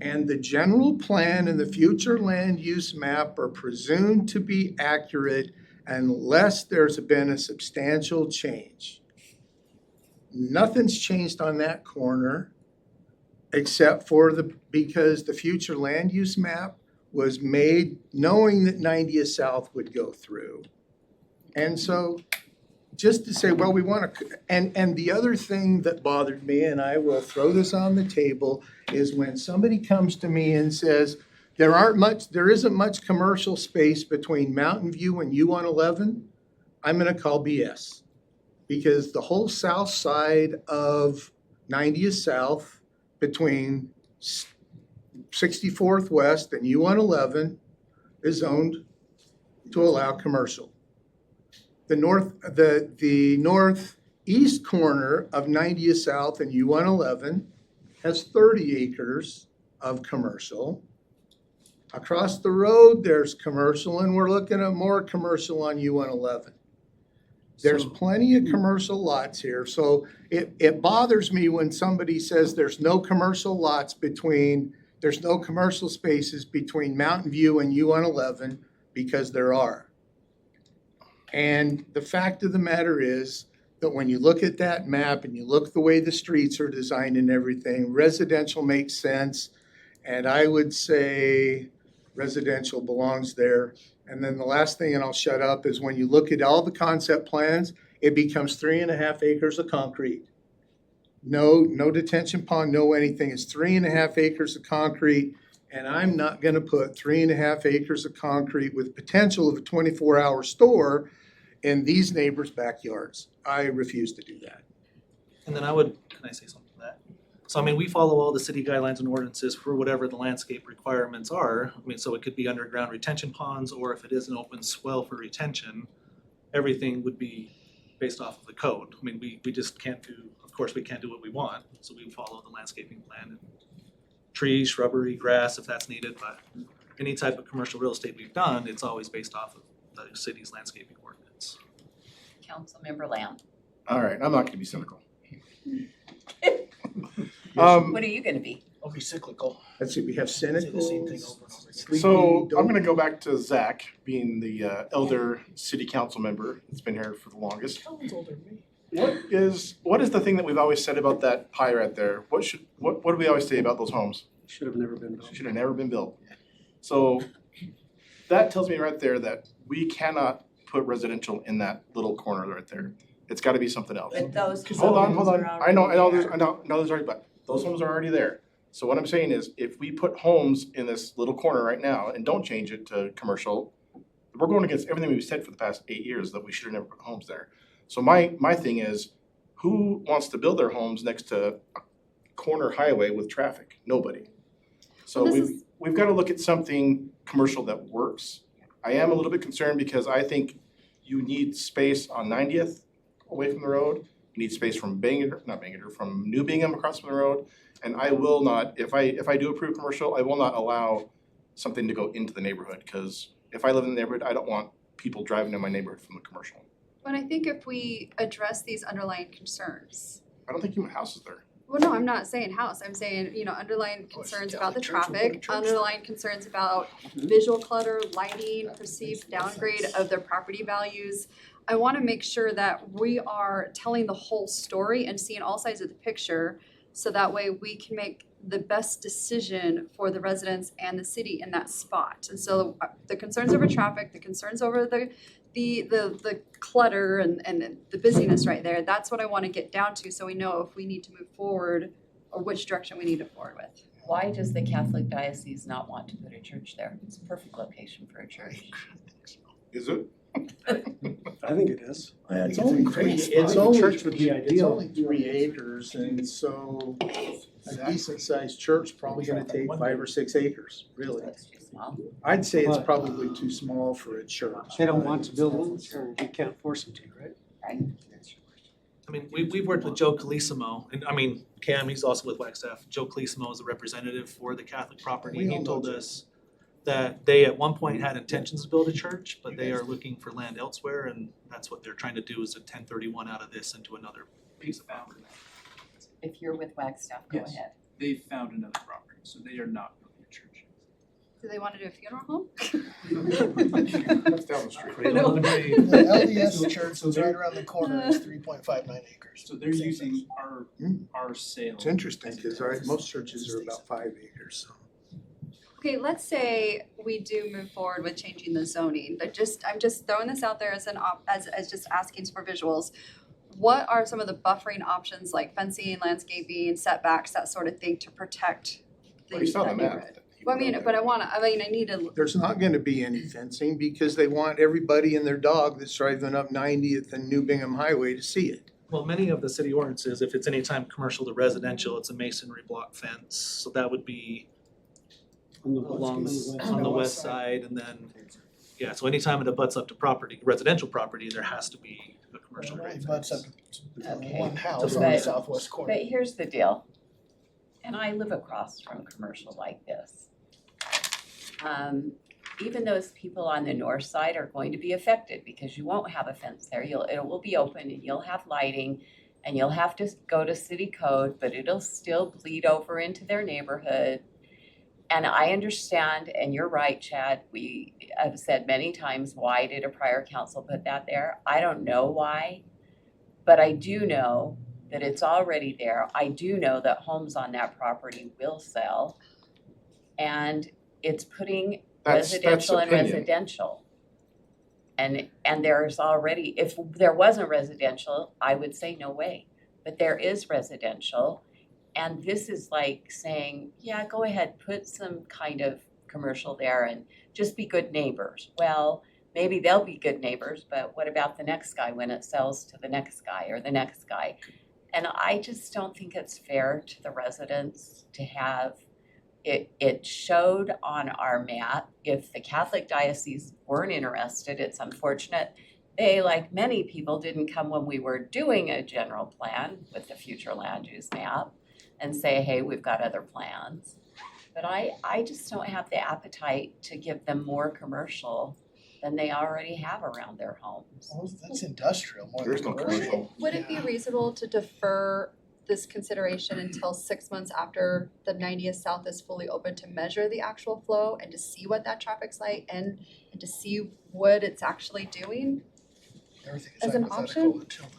And the general plan and the future land use map are presumed to be accurate unless there's been a substantial change. Nothing's changed on that corner except for because the future land use map was made knowing that 90th South would go through. And so just to say, well, we want to, and the other thing that bothered me, and I will throw this on the table, is when somebody comes to me and says, there isn't much commercial space between Mountain View and U-111, I'm gonna call BS. Because the whole south side of 90th South between 64th West and U-111 is zoned to allow commercial. The northeast corner of 90th South and U-111 has 30 acres of commercial. Across the road, there's commercial, and we're looking at more commercial on U-111. There's plenty of commercial lots here, so it bothers me when somebody says there's no commercial spaces between Mountain View and U-111, because there are. And the fact of the matter is that when you look at that map and you look at the way the streets are designed and everything, residential makes sense. And I would say residential belongs there. And then the last thing, and I'll shut up, is when you look at all the concept plans, it becomes 3.5 acres of concrete. No detention pond, no anything. It's 3.5 acres of concrete. And I'm not gonna put 3.5 acres of concrete with potential of a 24-hour store in these neighbors' backyards. I refuse to do that. And then can I say something to that? So I mean, we follow all the city guidelines and ordinances for whatever the landscape requirements are. I mean, so it could be underground retention ponds, or if it is an open swell for retention, everything would be based off of the code. I mean, we just can't do, of course, we can't do what we want, so we follow the landscaping plan and trees, shrubbery, grass if that's needed, but any type of commercial real estate we've done, it's always based off of the city's landscaping ordinance. Councilmember Lamb. All right, I'm not gonna be cynical. What are you gonna be? I'll be cyclical. Let's see, we have Say the same thing cynical, over and over again. sleepy, So I'm don't- gonna go back to Zach, being the elder city council member that's been here for the longest. No one's older than me. What is the thing that we've always said about that pie right there? What do we always say about those homes? Should have never been built. Should have never been built. So that tells me right there that we cannot put residential in that little corner right there. It's gotta be something else. But those Hold on, homes are I know already there's, there. I know there's already, but those homes are already there. So what I'm saying is, if we put homes in this little corner right now and don't change it to commercial, we're going against everything we've said for the past 8 years that we should have never put homes there. So my thing is, who wants to build their homes next to a corner highway with traffic? Nobody. So Well, this we've gotta look at something commercial that works. I am a little bit concerned because I think you need space on 90th away from the road. You need space from from New Bingham across from the road. And I will not, if I do approve commercial, I will not allow something to go into the neighborhood, because if I live in the neighborhood, I don't want people driving in my neighborhood from the commercial. But I think if we address these underlying concerns, I don't think you want houses there. well, no, I'm not saying house, I'm saying, underlying concerns about the traffic, underlying concerns about visual clutter, lighting, perceived downgrade of their property values. I wanna make sure that we are telling the whole story and seeing all sides of the picture, so that way we can make the best decision for the residents and the city in that spot. And so the concerns over traffic, the concerns over the clutter and the busyness right there, that's what I wanna get down to, so we know if we need to move forward or which direction we need to forward with. Why does the Catholic diocese not want to put a church there? It's a perfect location for a church. Is it? I think it is. It's only three, increased. it's I think only, church would be it's ideal. only 3 acres, and so a decent sized church probably gonna take 5 or 6 acres, really. That's too small. I'd say it's But- probably too small for a church. They don't want to build one, or you can't force them to, right? I mean, we've worked with Joe Calissimo, and I mean, Cam, he's also with Wagstaff. Joe Calissimo is a representative for the Catholic property. We all He know told Joe. us that they at one point had intentions to build a church, but they are looking for land elsewhere, and that's what they're trying to do, is a 1031 out of this into another piece of property. If you're with Wagstaff, go Yes. ahead. They found another property, so they are not building a church. Do they wanna do a funeral home? That's down the street. Cradle of the grave. The LDS church is right around the corner, is 3.59 acres. So they're Same using size. our sale. It's interesting, cause most churches are about 5 acres, so. Okay, let's say we do move forward with changing the zoning, but I'm just throwing this out there as as just asking for visuals. What are some of the buffering options, like fencing, landscaping, setbacks, that sort of thing, to protect Well, you saw the that map. neighborhood? Well, I mean, but I need to, There's not gonna be any fencing because they want everybody and their dog that's driving up 90th and New Bingham Highway to see it. Well, many of the city ordinances, if it's anytime commercial to residential, it's a masonry block fence, so that would be along on the west side, and then, yeah, so anytime it abuts up to property, residential property, there has to be a commercial Well, grade it butts up fence. to Okay. one house on the But- southwest corner. But here's the deal, and I live across from commercial like this. Even those people on the north side are going to be affected because you won't have a fence there. It will be open and you'll have lighting and you'll have to go to city code, but it'll still bleed over into their neighborhood. And I understand, and you're right, Chad, we have said many times, why did a prior council put that there? I don't know why, but I do know that it's already there. I do know that homes on that property will sell. And it's putting That's residential and opinion. residential. And there's already, if there wasn't residential, I would say no way. But there is residential. And this is like saying, yeah, go ahead, put some kind of commercial there and just be good neighbors. Well, maybe they'll be good neighbors, but what about the next guy when it sells to the next guy or the next guy? And I just don't think it's fair to the residents to have it showed on our map. If the Catholic diocese weren't interested, it's unfortunate. They, like many people, didn't come when we were doing a general plan with the future land use map and say, hey, we've got other plans. But I just don't have the appetite to give them more commercial than they already have around their homes. Well, that's industrial more than There's no commercial. Would it be reasonable to defer this consideration until 6 months after the 90th South is fully open to measure the actual flow and to see what that traffic's like and to see what it's actually doing? Everything As is an hypothetical option? until then.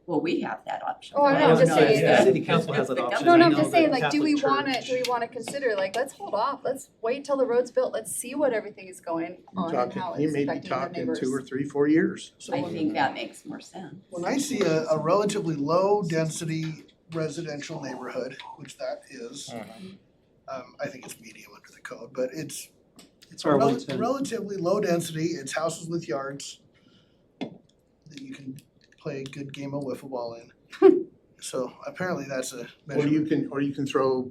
Well, we have that option. Oh, I know, I'm just saying. Yeah, city council has that option. No, I no, I'm know just the saying, like, do we Catholic wanna, Church- do we wanna consider, like, let's hold off, let's wait till the road's built, let's see what everything is going on and how You it's may be affecting the talking neighbors. 2 or 3, 4 years. So I think that makes more sense. when I see a relatively low density residential neighborhood, which that is, I think it's medium under the code, but it's It's our 110. relatively low density, it's houses with yards that you can play a good game of wiffle ball in. So apparently that's a Or you measurement. can throw,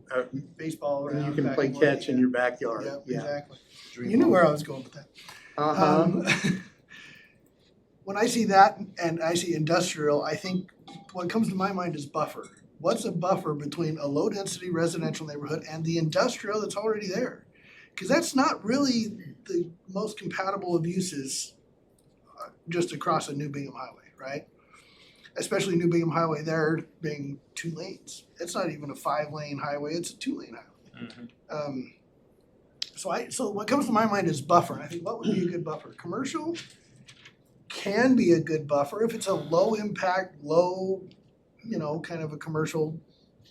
Baseball or around. you can back play and forth, catch in yeah. your backyard, Yep, yeah. exactly. You knew where I was going with that. Uh-huh. When I see that and I see industrial, I think what comes to my mind is buffer. What's a buffer between a low density residential neighborhood and the industrial that's already there? Cause that's not really the most compatible of uses just across a New Bingham Highway, right? Especially New Bingham Highway there being 2 lanes. It's not even a 5-lane highway, it's a 2-lane highway. So what comes to my mind is buffer, and I think what would be a good buffer? Commercial can be a good buffer if it's a low impact, low, kind of a commercial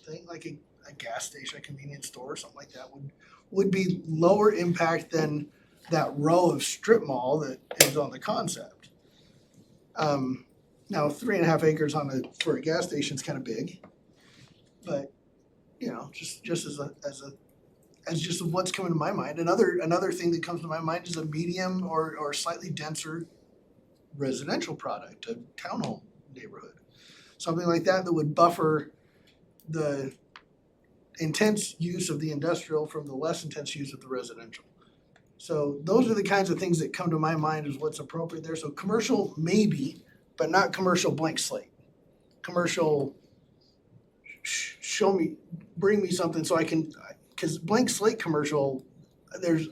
thing, like a gas station, a convenience store, or something like that would be lower impact than that row of strip mall that is on the concept. Now 3.5 acres for a gas station is kind of big, but just as just what's coming to my mind. Another thing that comes to my mind is a medium or slightly denser residential product, a townhome neighborhood. Something like that would buffer the intense use of the industrial from the less intense use of the residential. So those are the kinds of things that come to my mind as what's appropriate there. So commercial maybe, but not commercial blank slate. Commercial, bring me something so I can, because blank slate commercial,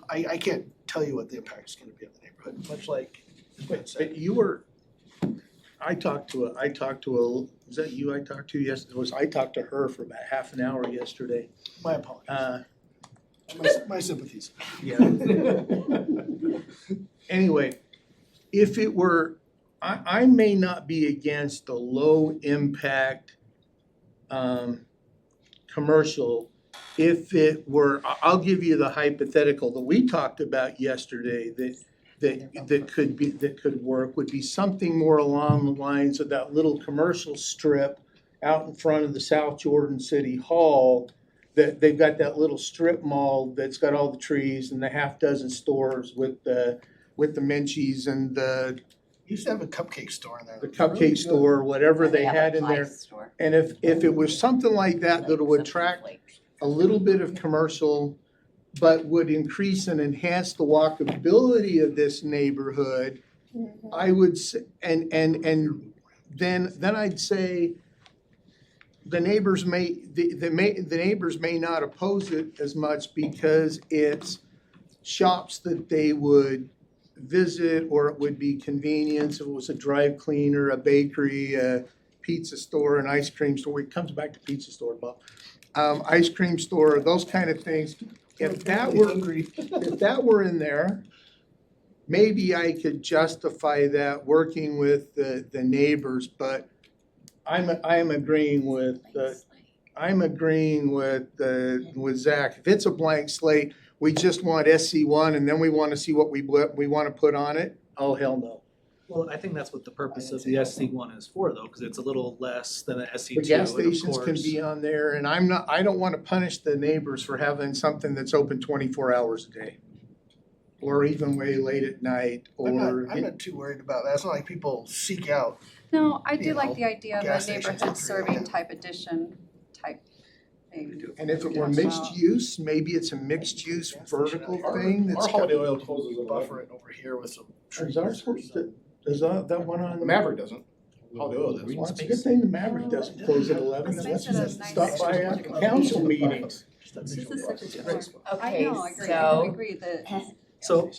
I can't tell you what the impact is gonna be on the neighborhood, much like Quinn said. But you were, I talked to was that you I talked to yesterday? I talked to her for about half an hour yesterday. My apologies. My sympathies. Yeah. Anyway, if it were, I may not be against the low impact commercial if it were, I'll give you the hypothetical that we talked about yesterday that could work, would be something more along the lines of that little commercial strip out in front of the South Jordan City Hall, that they've got that little strip mall that's got all the trees and the half dozen stores with the Menchie's and the Used to have a cupcake store in there. the cupcake store, whatever they have a had in there. Fly store. And if it was something like that that would attract a little bit of commercial, but would increase and enhance the walkability of this neighborhood, I would say, and then I'd say the neighbors may not oppose it as much because it's shops that they would visit, or it would be convenience if it was a dry cleaner, a bakery, a pizza store, an ice cream store. It comes back to pizza store, Bob. Ice cream store, those kind of things. If that were in there, maybe I could justify that working with the neighbors, but I'm agreeing with Zach. If it's a blank slate, we just want SC1 and then we want to see what we want to put on it, oh, hell no. Well, I think that's what the purpose of the SC1 is for, though, because it's a little less than an SC2, The gas and of stations can course- be on there, and I don't want to punish the neighbors for having something that's open 24 hours a day. Or even way late at night, I'm not too worried about that. It's not like people seek out. No, I do You like know, the idea of gas a stations neighborhood and free, serving yeah. type addition type thing. And if it were mixed use, maybe it's a mixed use vertical thing that's Our got. holiday oil closes at Buffer it over here with some trees. Is ours supposed to, Does that one on? The Maverick doesn't. Holiday does. Well, it's a good thing the Maverick doesn't close at 11 Let's unless make you it a stop nice by situation. after council meetings. This is such a good one. I Okay, know, I agree, I so agree that. So,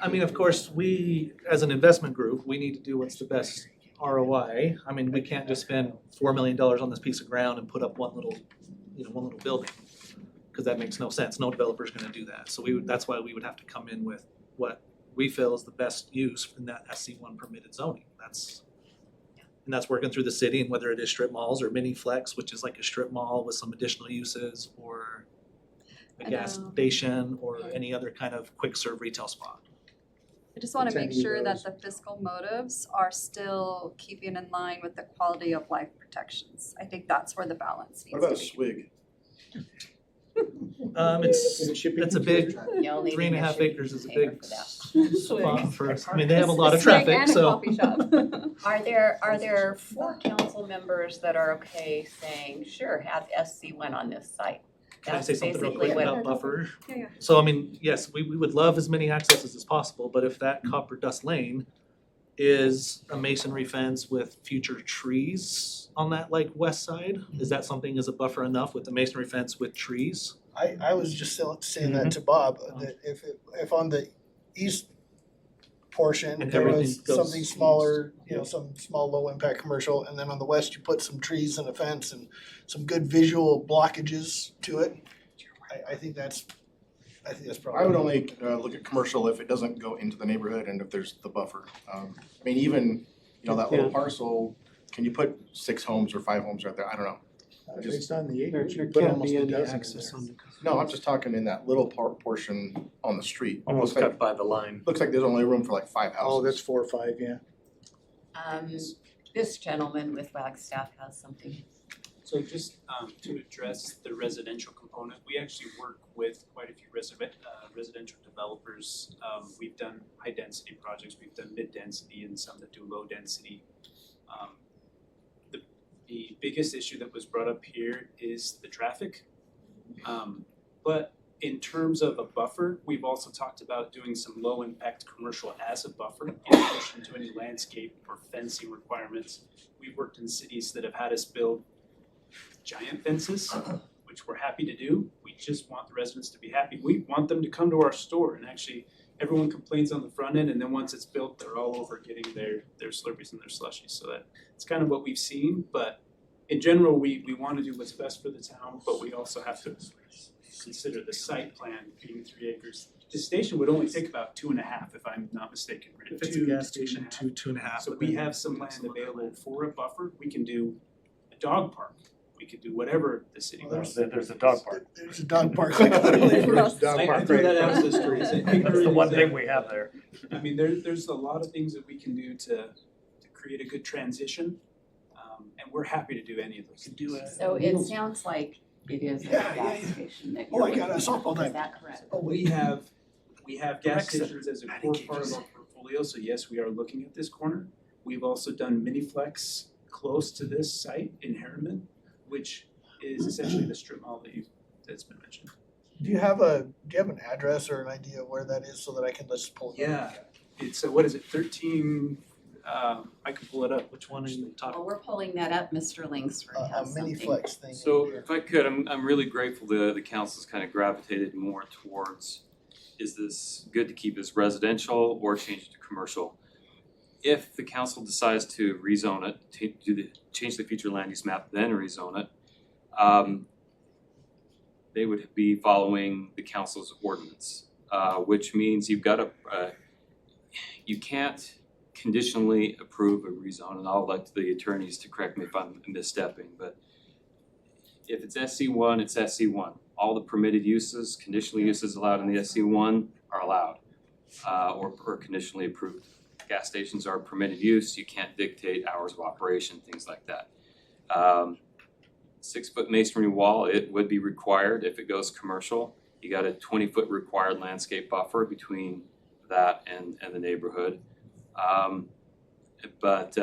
I mean, of course, we, as an investment group, we need to do what's the best ROI. I mean, we can't just spend $4 million on this piece of ground and put up one little building. Cause that makes no sense. No developer's gonna do that. So that's why we would have to come in with what we feel is the best use in that SC1 permitted zoning. And that's working through the city, and whether it is strip malls or mini flex, which is like a strip mall with some additional uses, or a I gas know. station, or any other kind of quick serve retail spot. I just wanna It's make any of sure that those. the fiscal motives are still keeping in line with the quality of life protections. I think that's where the balance What needs about to a be. swig? It's a big, you only need 3.5 a shipping acres is a container big for that. spot for, I mean, they have a lot of Swig traffic, and a so. coffee shop. Are there 4 council members that are okay saying, sure, have SC1 on this site? Can I say That's something real basically quick what- about buffer? Yeah. So I mean, yes, we would love as many accesses as possible, but if that copper dust lane is a masonry fence with future trees on that like west side, is that something as a buffer enough with the masonry fence with trees? I was just saying that to Bob, that if on the east portion, And there everything was goes something smaller, some small low impact commercial, and then on the west you put some trees and a fence and some good visual blockages to it. I think that's probably. I would only look at commercial if it doesn't go into the neighborhood and if there's the buffer. I mean, even, that little Yeah. parcel, can you put 6 homes or 5 homes right there? I don't know. Based on the There acreage, you there put can't almost be a any dozen in access there. on the. No, I'm just talking in that little portion on the street. Almost Looks like- cut by the line. Looks like there's only room for like 5 houses. Oh, that's 4 or 5, yeah. This gentleman with Wagstaff has something. So just to address the residential component, we actually work with quite a few residential developers. We've done high density projects, we've done mid density and some that do low density. The biggest issue that was brought up here is the traffic. But in terms of a buffer, we've also talked about doing some low impact commercial as a buffer in addition to any landscape or fencing requirements. We've worked in cities that have had us build giant fences, which we're happy to do. We just want the residents to be happy. We want them to come to our store, and actually everyone complains on the front end, and then once it's built, they're all over getting their Slurpees and their slushies. So that's kind of what we've seen, but in general, we want to do what's best for the town, but we also have to consider the site plan being 3 acres. The station would only take about 2.5, if I'm not mistaken, right? If it's a gas station, 2.5. So we have some land available for a buffer. We can do a dog park. We could do whatever the city wants. There's a dog park. There's a dog park like literally across the Dog street. park I threw right that out across as the a street. That's the one thing we have there. I mean, there's a lot of things that we can do to create a good transition, and we're happy to do any of those things. So it sounds like it is a Yeah, gas yeah. station that Oh, you're I got a looking at. softball Is diamond. that correct? We have gas stations as a core part of our portfolio, so yes, we are looking at this corner. We've also done mini flex close to this site in Harriman, which is essentially the strip mall that's been mentioned. Do you have an address or an idea of where that is so that I can just pull it up? Yeah, it's, what is it, 13, I can pull it up. Which one are you talking? Well, we're pulling that up, Mr. Lingsford A has mini something. flex thing. So if I could, I'm really grateful the council's kind of gravitated more towards, is this good to keep as residential or change it to commercial? If the council decides to rezone it, change the future land use map, then rezone it, they would be following the council's ordinance, which means you've got you can't conditionally approve a rezone, and I'll let the attorneys to correct me if I'm misstepping, but if it's SC1, it's SC1. All the permitted uses, conditional uses allowed in the SC1 are allowed, or conditionally approved. Gas stations are permitted use, you can't dictate hours of operation, things like that. 6-foot masonry wall, it would be required if it goes commercial. You got a 20-foot required landscape buffer between that and the neighborhood. But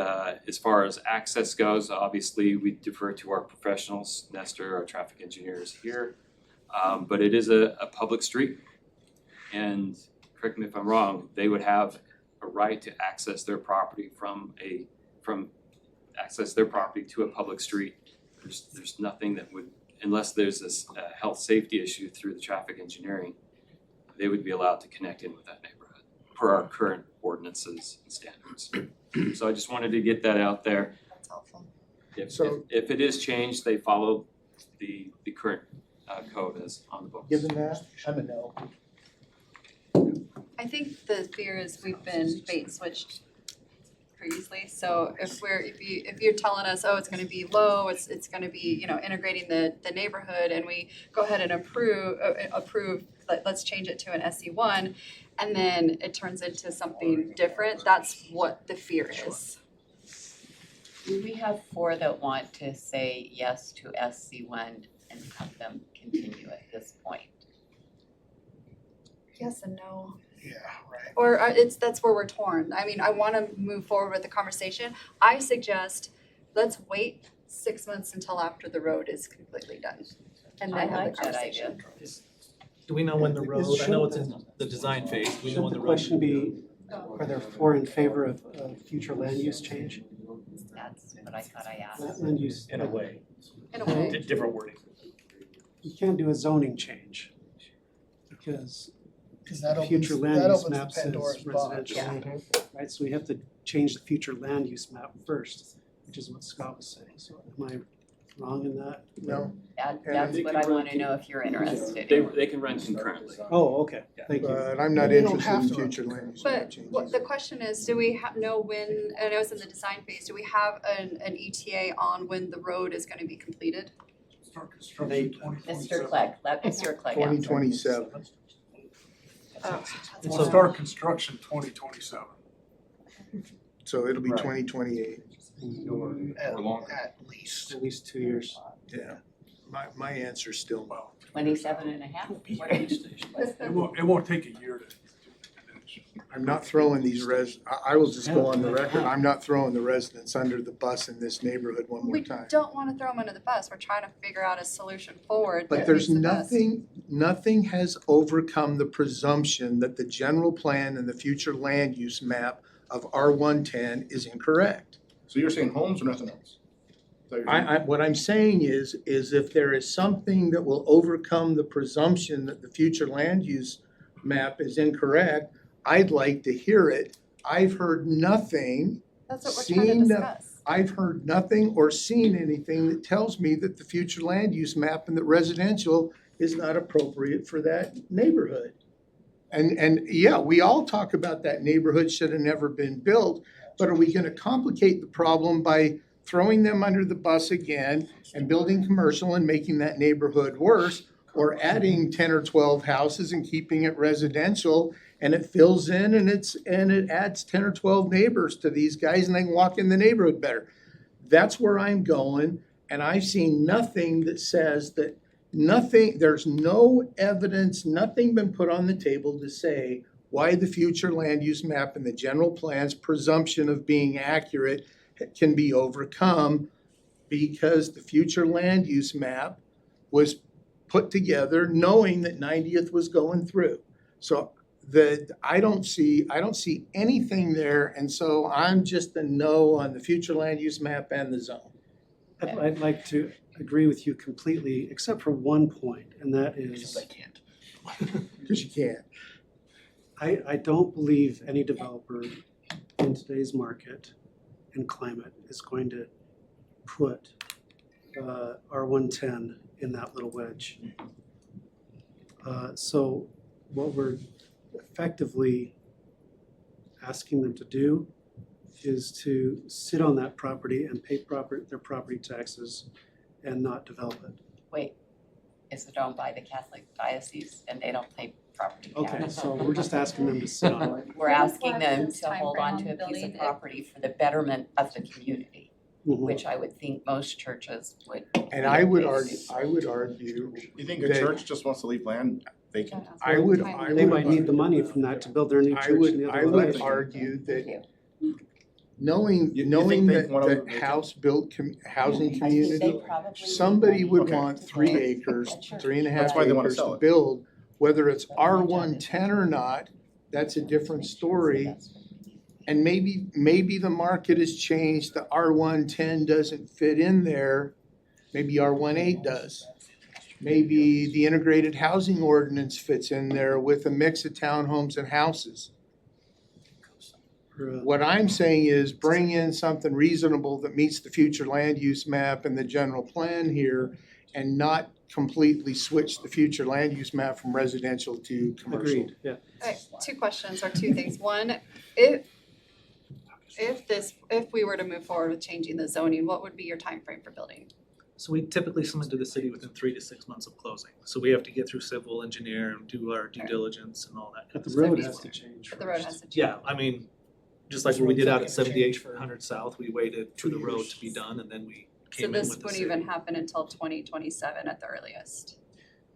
as far as access goes, obviously we defer to our professionals, Nestor, our traffic engineers here. But it is a public street, and correct me if I'm wrong, they would have a right to access their property access their property to a public street. There's nothing that would, unless there's this health safety issue through the traffic engineering, they would be allowed to connect in with that neighborhood per our current ordinances and standards. So I just wanted to get that out there. That's helpful. If it is changed, they follow the current code as on the books. Given that, I'm a no. I think the fear is we've been bait and switched previously, so if you're telling us, oh, it's gonna be low, it's gonna be, you know, integrating the neighborhood, and we go ahead and approve, let's change it to an SC1, and then it turns into something different, that's what the fear is. We have 4 that want to say yes to SC1 and have them continue at this point. Yes and no. Yeah, right. Or that's where we're torn. I mean, I wanna move forward with the conversation. I suggest, let's wait 6 months until after the road is completely done. And I then have like the that conversation. Do we know when the road, I know it's in the design phase, do we know when the road? Shouldn't the question be, are there for in favor of future land use change? That's what I thought I asked. That land use, In a way, In a way. different wording. you can't do a zoning change because Cause that opens, future land that use opens map the says Pandora's box. residential, right? So we have to change the future land use map first, which is what Scott was saying. So am I wrong in that? No. That's what I wanna know if you're interested They in. they can run concurrently. Oh, okay, thank you. But I'm not You don't interested have in to. future land use map But changes. what the question is, do we know when, I know it's in the design phase, do we have an ETA on when the road is gonna be completed? Mr. Clegg, let Mr. Clegg answer. 2027. So start construction 2027. So it'll be Right. 2028. At least. At least 2 years. Yeah. My answer's still no. 27 and a half? What are you- It won't take a year to finish. I'm not throwing these I will just go on the record, I'm not throwing the residents under the bus in this neighborhood one more We time. don't wanna throw them under the bus, we're trying to figure out a solution forward But that there's makes the best. nothing has overcome the presumption that the general plan and the future land use map of R110 is incorrect. So you're saying homes or nothing else? Is that what you're saying? What I'm saying is if there is something that will overcome the presumption that the future land use map is incorrect, I'd like to hear it. I've heard nothing, That's what we're trying to seen the- discuss. I've heard nothing or seen anything that tells me that the future land use map and the residential is not appropriate for that neighborhood. And yeah, we all talk about that neighborhood should have never been built, but are we gonna complicate the problem by throwing them under the bus again and building commercial and making that neighborhood worse? Or adding 10 or 12 houses and keeping it residential, and it fills in and it adds 10 or 12 neighbors to these guys and they can walk in the neighborhood better. That's where I'm going, and I've seen nothing that says that there's no evidence, nothing been put on the table to say why the future land use map and the general plan's presumption of being accurate can be overcome, because the future land use map was put together knowing that 90th was going through. So I don't see anything there, and so I'm just a no on the future land use map and the zone. I'd like to agree with you completely, except for one point, and that is, I can't. Because you can't. I don't believe any developer in today's market and climate is going to put R110 in that little wedge. So what we're effectively asking them to do is to sit on that property and pay their property taxes and not develop it. Wait, is it owned by the Catholic diocese and they don't pay property Okay, tax? so we're just asking them to sit on it. We're asking them to Time hold frame on to on a piece building of it. property for the betterment of the community, Mhm. which I would think most churches would. And be I would okay to argue, do. I would argue, You think a that- church just wants to leave land vacant? I would, They might need the money from that to build their new I church in would, the I other would location. argue Thank that you. knowing You knowing think they that wanna that make it? house-built housing I think community, they probably somebody would Okay. want 3 acres, 3.5 That's why they wanna acres sell to it. build. Whether it's R110 or not, that's a different story. And maybe the market has changed, the R110 doesn't fit in there, maybe R18 does. Maybe the integrated housing ordinance fits in there with a mix of townhomes and houses. What I'm saying is bring in something reasonable that meets the future land use map and the general plan here and not completely switch the future land use map from residential to commercial. Agreed, yeah. Okay, two questions or two things. One, if we were to move forward with changing the zoning, what would be your time frame for building? So we typically submit to the city within 3 to 6 months of closing. So we have to get through civil engineer and do our due diligence and all that kind But of the stuff. road has to change But the road has first. to change. Yeah, I mean, just like what we did out at 7800 South, we waited for the road to be done and then we So came in this with the wouldn't city. even happen until 2027 at the earliest.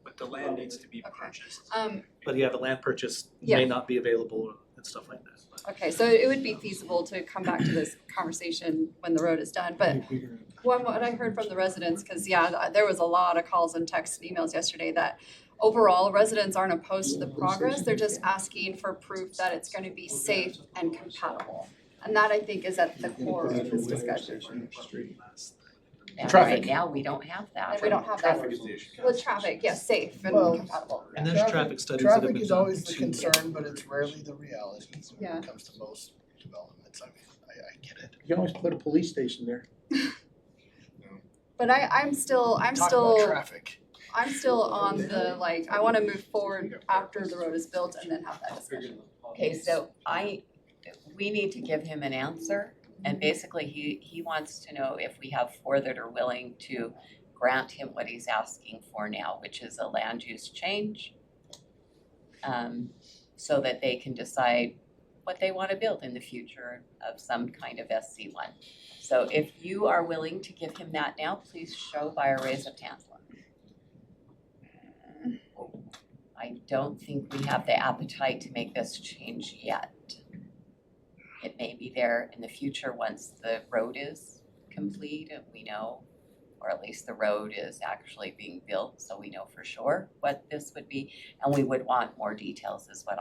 But the land needs to be Okay. purchased. But yeah, the land purchase Yeah. may not be available and stuff like that. But Okay, so it would be feasible to come back to this conversation when the road is done, but what I heard from the residents, cause yeah, there was a lot of calls and texts and emails yesterday that overall residents aren't opposed to the progress, they're just asking for proof that it's gonna be safe and compatible. And that I think is at the core of this discussion. And Traffic. right now, we don't have that. And we don't have that. Traffic is the issue. Well, traffic, yes, safe and Well, compatible. And there's traffic studies that have been Traffic is done always the to- concern, but it's rarely the reality when Yeah. it comes to most developments. I mean, I get it. You can always put a police station there. But I'm still Talk about traffic. I'm still on the, like, I wanna move forward after the road is built and then have that discussion. Okay, so we need to give him an answer, and basically he wants to know if we have four that are willing to grant him what he's asking for now, which is a land use change. So that they can decide what they wanna build in the future of some kind of SC1. So if you are willing to give him that now, please show by a raise of hands. I don't think we have the appetite to make this change yet. It may be there in the future once the road is complete and we know, or at least the road is actually being built, so we know for sure what this would be. And we would want more details is what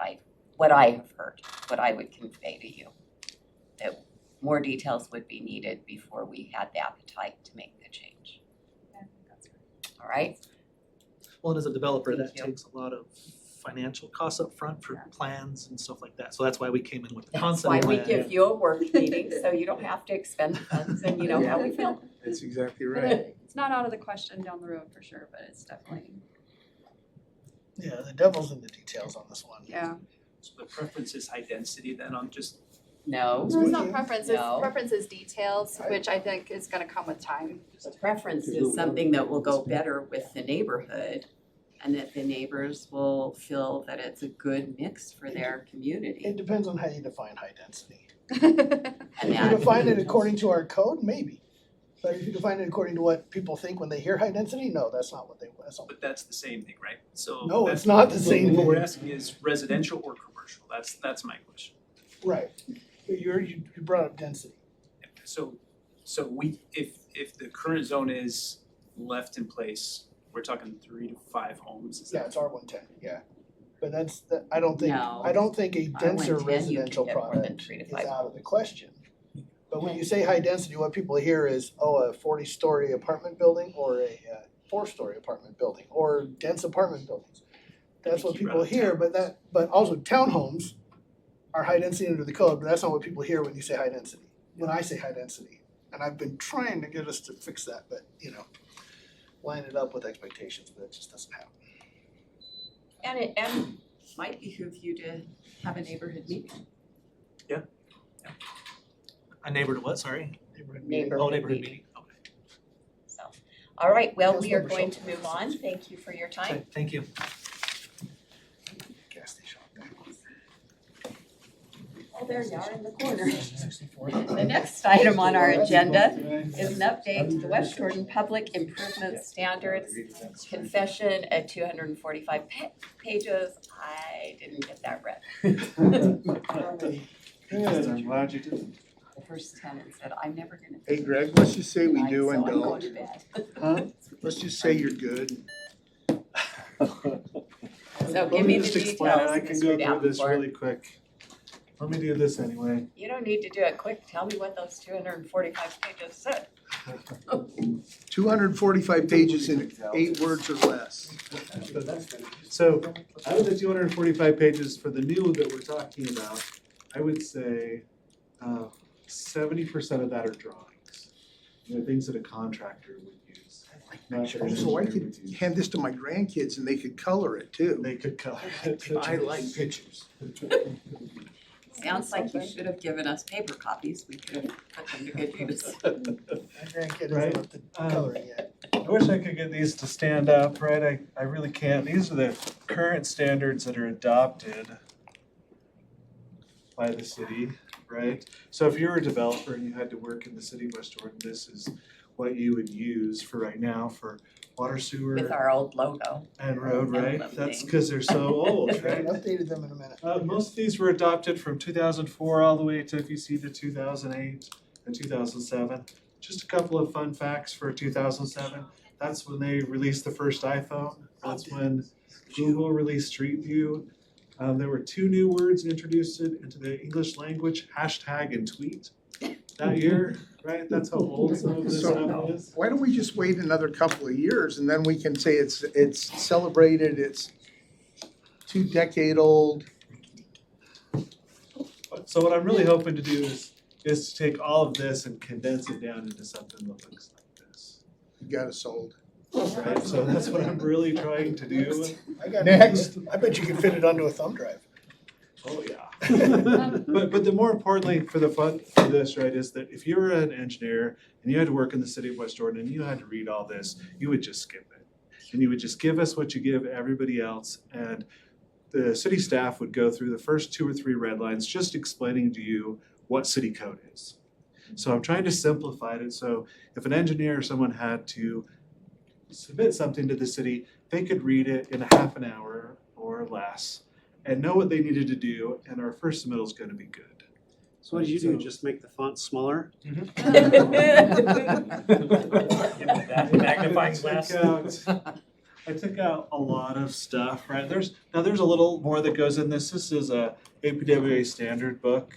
I have heard, what I would convey to you. That more details would be needed before we had the appetite to make the change. All right? Well, and as a developer, that Thank you. takes a lot of financial costs up front for plans and stuff like that. So that's why we came in with the That's concept why plan. we give you a work meeting, so you don't have to expend funds and you know how we feel. That's exactly But right. it's not out of the question down the road for sure, but it's definitely, Yeah, the devil's in the details on this one. yeah. So the preference is high density then on just, No, No, it's not preference, it's No. preference is details, which I think is gonna come with time. the preference is something that will go better with the neighborhood and that the neighbors will feel that it's a good mix for their It community. depends on how you define high density. And If you that, define it according to our code, maybe. But if you define it according to what people think when they hear high density, no, that's not what that's not. but that's the same thing, right? So No, that's- it's not the same What we're thing. asking is residential or commercial, that's my question. Right. You brought up density. So we, if the current zone is left in place, we're talking 3 to 5 homes, is Yeah, that? it's R110, yeah. But I don't think, No. I don't think a denser R110, you can residential get more than product 3 to is 5 out of the question. But when you say high density, what people hear is, oh, a 40-story apartment building or a 4-story apartment building or dense apartment buildings. That's what people hear, but also townhomes are high density under the code, but that's not what people hear when you say high density. When I say high density, and I've been trying to get us to fix that, but line it up with expectations, but it just doesn't happen. and it might behoove you to have a neighborhood meeting. A neighbor to what, sorry? Neighborhood Oh, neighborhood meeting. meeting, okay. So, all right, well, we are Councilmember going to Shelton. move on. Thank you for your time. Okay, thank you. Gas station. Oh, there you are in the corner. The next item on our agenda is an update to the West Jordan Public Improvement Standards Confession at 245 pages. I didn't get that read. Good, I'm glad you did. The first tenant said, I'm never gonna. Hey Greg, let's just say we finish do and tonight, so I'm going don't. to bed. Let's just say you're good. So give me the Just explain it, details, I can Mr. go through this Davenport. really quick. Let me do this anyway. You don't need to do it quick. Tell me what those 245 pages said. 245 pages in 8 words or less. So out of the 245 pages for the new that we're talking about, I would say 70% of that are drawings. You know, things that a contractor would use. Not that an So I engineer could would use. hand this to my grandkids and they could color it too. They could color it. I like pictures. Sounds like you should have given us paper copies. We could have put them to good use. My grandkid Right. isn't up to coloring yet. I wish I could get these to stand up, right? I really can't. These are the current standards that are adopted by the city, right? So if you're a developer and you had to work in the city of West Jordan, this is what you would use for right now for water, sewer, With our old logo. and road, right? emblem That's thing. because they're so old, I right? haven't updated them in a minute. Most of these were adopted from 2004 all the way to, if you see, the 2008 and 2007. Just a couple of fun facts for 2007. That's when they released the first iPhone. That's when Google released Street View. There were 2 new words introduced into the English language, hashtag and tweet that year, right? That's how old some of this stuff is. Why don't we just wait another couple of years and then we can say it's celebrated, it's 2-decade-old. So what I'm really hoping to do is to take all of this and condense it down into something that looks like this. You got it sold. Right, so that's what I'm really trying to do. I got Next. I bet you could fit it onto a thumb drive. Oh, yeah. But the more importantly for the fun for this, right, is that if you were an engineer and you had to work in the city of West Jordan and you had to read all this, you would just skip it. And you would just give us what you give everybody else, and the city staff would go through the first 2 or 3 red lines just explaining to you what city code is. So I'm trying to simplify it so if an engineer or someone had to submit something to the city, they could read it in a half an hour or less and know what they needed to do, and our first submittal is going to be good. So what did you do, just make the font smaller? Magnifying glass. I took out a lot of stuff, right? There's a little more that goes in this. This is a APWA standard book.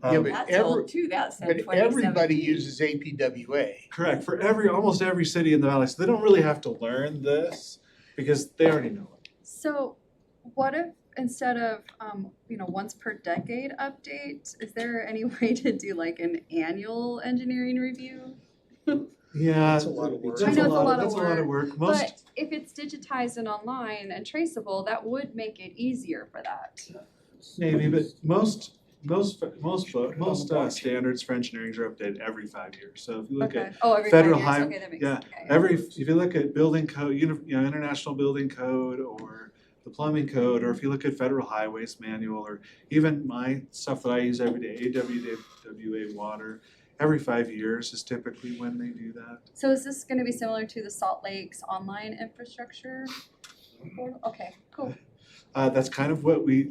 Yeah, but That's old too, that said But 2017. everybody uses APWA. Correct, for almost every city in the valley, so they don't really have to learn this because they already know it. So what if instead of, once per decade update, is there any way to do like an annual engineering review? Yeah, That's a lot of work. That's I know it's a lot of that's a lot of work. Most, But if it's digitized and online and traceable, that would make it easier for that. maybe, but most standards for engineering are updated every 5 years. So if you look at Okay, oh, every 5 federal years, high- okay, that makes yeah, sense, okay. if you look at building code, international building code or the plumbing code, or if you look at federal highways manual, or even my stuff that I use every day, AWWA water, every 5 years is typically when they do that. So is this gonna be similar to the Salt Lake's online infrastructure? Okay, cool. That's kind of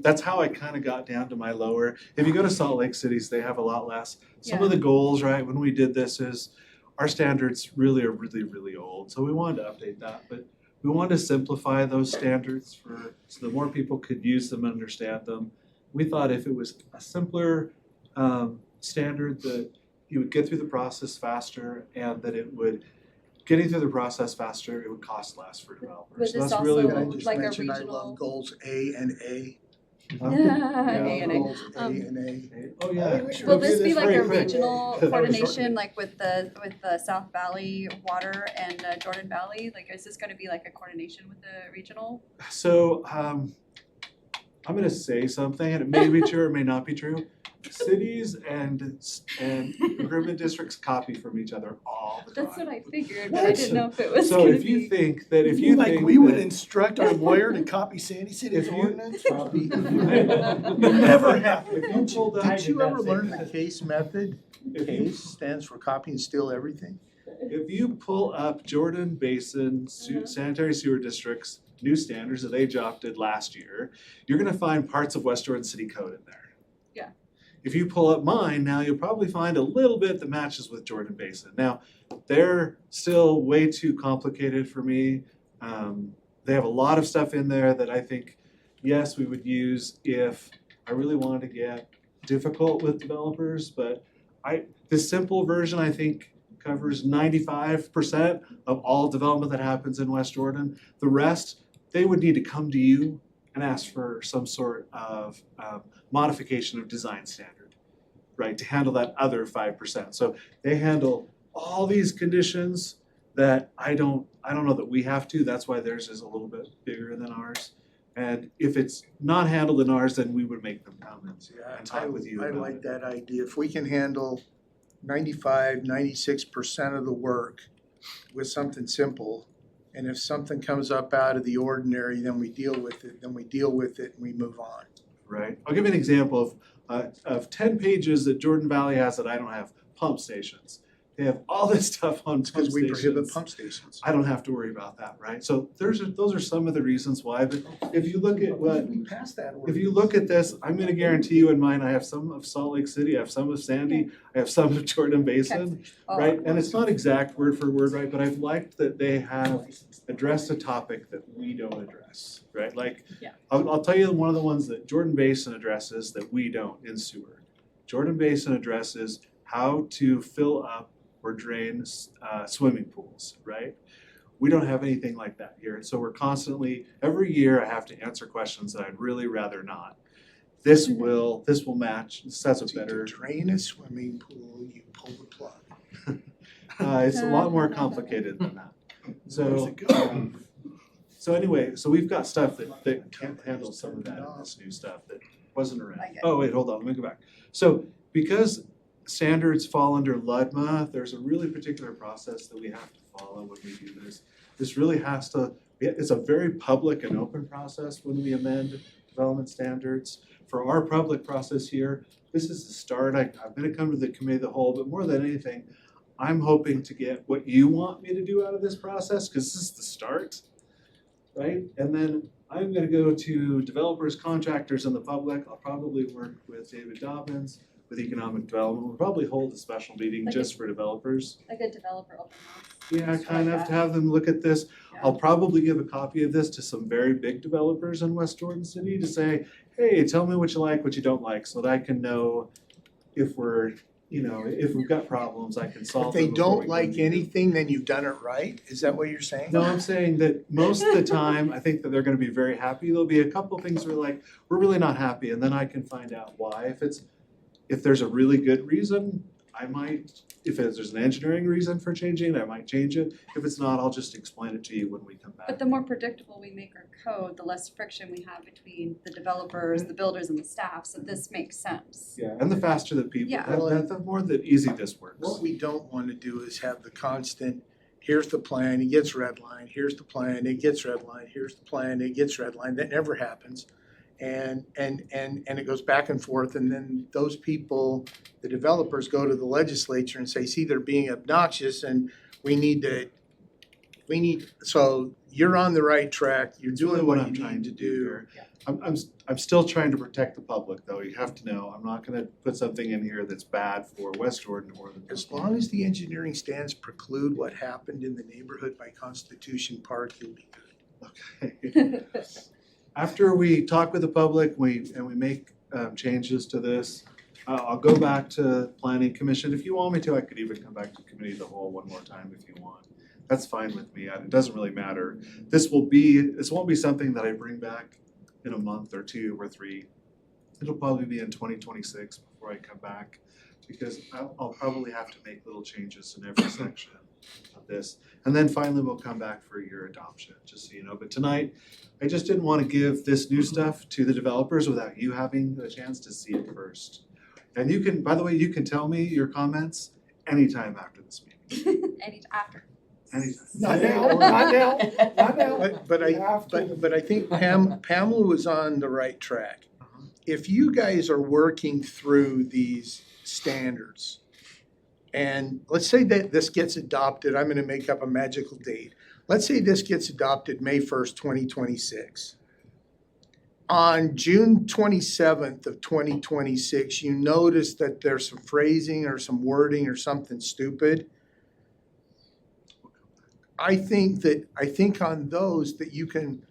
that's how I kind of got down to my lower. If you go to Salt Lake cities, they have a lot less. Some of the goals, right, when we did this is our standards really are really, really old. So we wanted to update that, but we wanted to simplify those standards so that more people could use them and understand them. We thought if it was a simpler standard that you would get through the process faster, and that getting through the process faster, it would cost less for developers. Would So this that's really also- Can I what just like a mention I regional- love goals A and A? A&A. Goals A and A. Oh, I yeah. think we should Will review this be like very a quick. regional That was coordination, like with the South Valley Water and Jordan Valley? Like, is this gonna be like a coordination with the regional? So, I'm gonna say something, and it may be true or may not be true. Cities and improvement districts copy from each other all the time. That's what I figured, but I didn't know if it was So gonna if you be. think that, if you Like think we would that- instruct our lawyer to copy Sandy City's If you- ordinance? Never happened. If you pulled up, Did you ever learn the CASE method? CASE stands for copy and steal everything. if you pull up Jordan Basin Sanitary Sewer District's new standards that they adopted last year, you're gonna find parts of West Jordan City Code in there. Yeah. If you pull up mine now, you'll probably find a little bit that matches with Jordan Basin. Now, they're still way too complicated for me. They have a lot of stuff in there that I think, yes, we would use if I really wanted to get difficult with developers, but this simple version, I think, covers 95% of all development that happens in West Jordan. The rest, they would need to come to you and ask for some sort of modification of design standard, right, to handle that other 5%. So they handle all these conditions that I don't know that we have to. That's why theirs is a little bit bigger than ours. And if it's not handled in ours, then we would make them comments and talk with you I about like it. that idea. If we can handle 96% of the work with something simple, and if something comes up out of the ordinary, then we deal with it, and we move on. Right. I'll give you an example of 10 pages that Jordan Valley has that I don't have. Pump stations. They have all this stuff on pump stations. Because we prohibit pump stations. I don't have to worry about that, right? So those are some of the reasons why. But if you look at what, We passed that if you look at this, I'm gonna guarantee you in mine, I have some of Salt Lake City, I have some of Sandy, I have some of Jordan Basin, right? And it's not exact word for word, right? But I've liked that they have addressed a topic that we don't address, right? Like, Yeah. I'll tell you one of the ones that Jordan Basin addresses that we don't in sewer. Jordan Basin addresses how to fill up or drain swimming pools, right? We don't have anything like that here, and so we're constantly, every year I have to answer questions that I'd really rather not. This will match, this has a better, To drain a swimming pool, you pull the plug. it's a lot more complicated than that. Where's So, it go? so anyway, so we've got stuff that can't handle some of that in this new stuff that wasn't around. Like it. Oh, wait, hold on, let me go back. So, because standards fall under LUDMA, there's a really particular process that we have to follow when we do this. This really has to, it's a very public and open process when we amend development standards. For our public process here, this is the start. I'm gonna come to the committee of the whole, but more than anything, I'm hoping to get what you want me to do out of this process, because this is the start, right? And then I'm gonna go to developers, contractors, and the public. I'll probably work with David Dobbins, with economic development. We'll probably hold a special meeting Like just for developers. Like a developer open house. Yeah, Stuff kind like of, to that. have them look at this. Yeah. I'll probably give a copy of this to some very big developers in West Jordan City to say, hey, tell me what you like, what you don't like, so that I can know if we're, if we've got problems, I can solve If them. they before don't we come like to you. anything, then you've done it right? Is that what you're saying? No, I'm saying that most of the time, I think that they're gonna be very happy. There'll be a couple of things where like, we're really not happy, and then I can find out why. If there's a really good reason, I might, if there's an engineering reason for changing it, I might change it. If it's not, I'll just explain it to you when we come back. But the more predictable we make our code, the less friction we have between the developers, the builders, and the staff, so this makes sense. Yeah, and the faster that people, Yeah. the more that easy this works. What we don't want to do is have the constant, here's the plan, it gets redlined, here's the plan, it gets redlined, here's the plan, it gets redlined. That never happens. And it goes back and forth, and then those people, the developers, go to the legislature and say, see, they're being obnoxious and so you're on the right track, you're It's really doing what what I'm you trying need to to do do. here. I'm still trying to protect the public, though. You have to know, I'm not gonna put something in here that's bad for West Jordan or the. As long as the engineering stands preclude what happened in the neighborhood by Constitution Park, you'll be good. Okay. After we talk with the public, we make changes to this, I'll go back to planning commission. If you want me to, I could even come back to committee of the whole one more time if you want. That's fine with me. It doesn't really matter. This won't be something that I bring back in a month or 2 or 3. It'll probably be in 2026 before I come back, because I'll probably have to make little changes in every section of this. And then finally, we'll come back for your adoption, just so you know. But tonight, I just didn't want to give this new stuff to the developers without you having the chance to see it first. And you can, by the way, you can tell me your comments anytime after this meeting. After. Anytime. Not now, not now, not now. But You have to. I think Pamela was on the right track. If you guys are working through these standards, and let's say that this gets adopted, I'm gonna make up a magical date. Let's say this gets adopted May 1st, 2026. On June 27th of 2026, you notice that there's some phrasing or some wording or something stupid. I think on those that you can,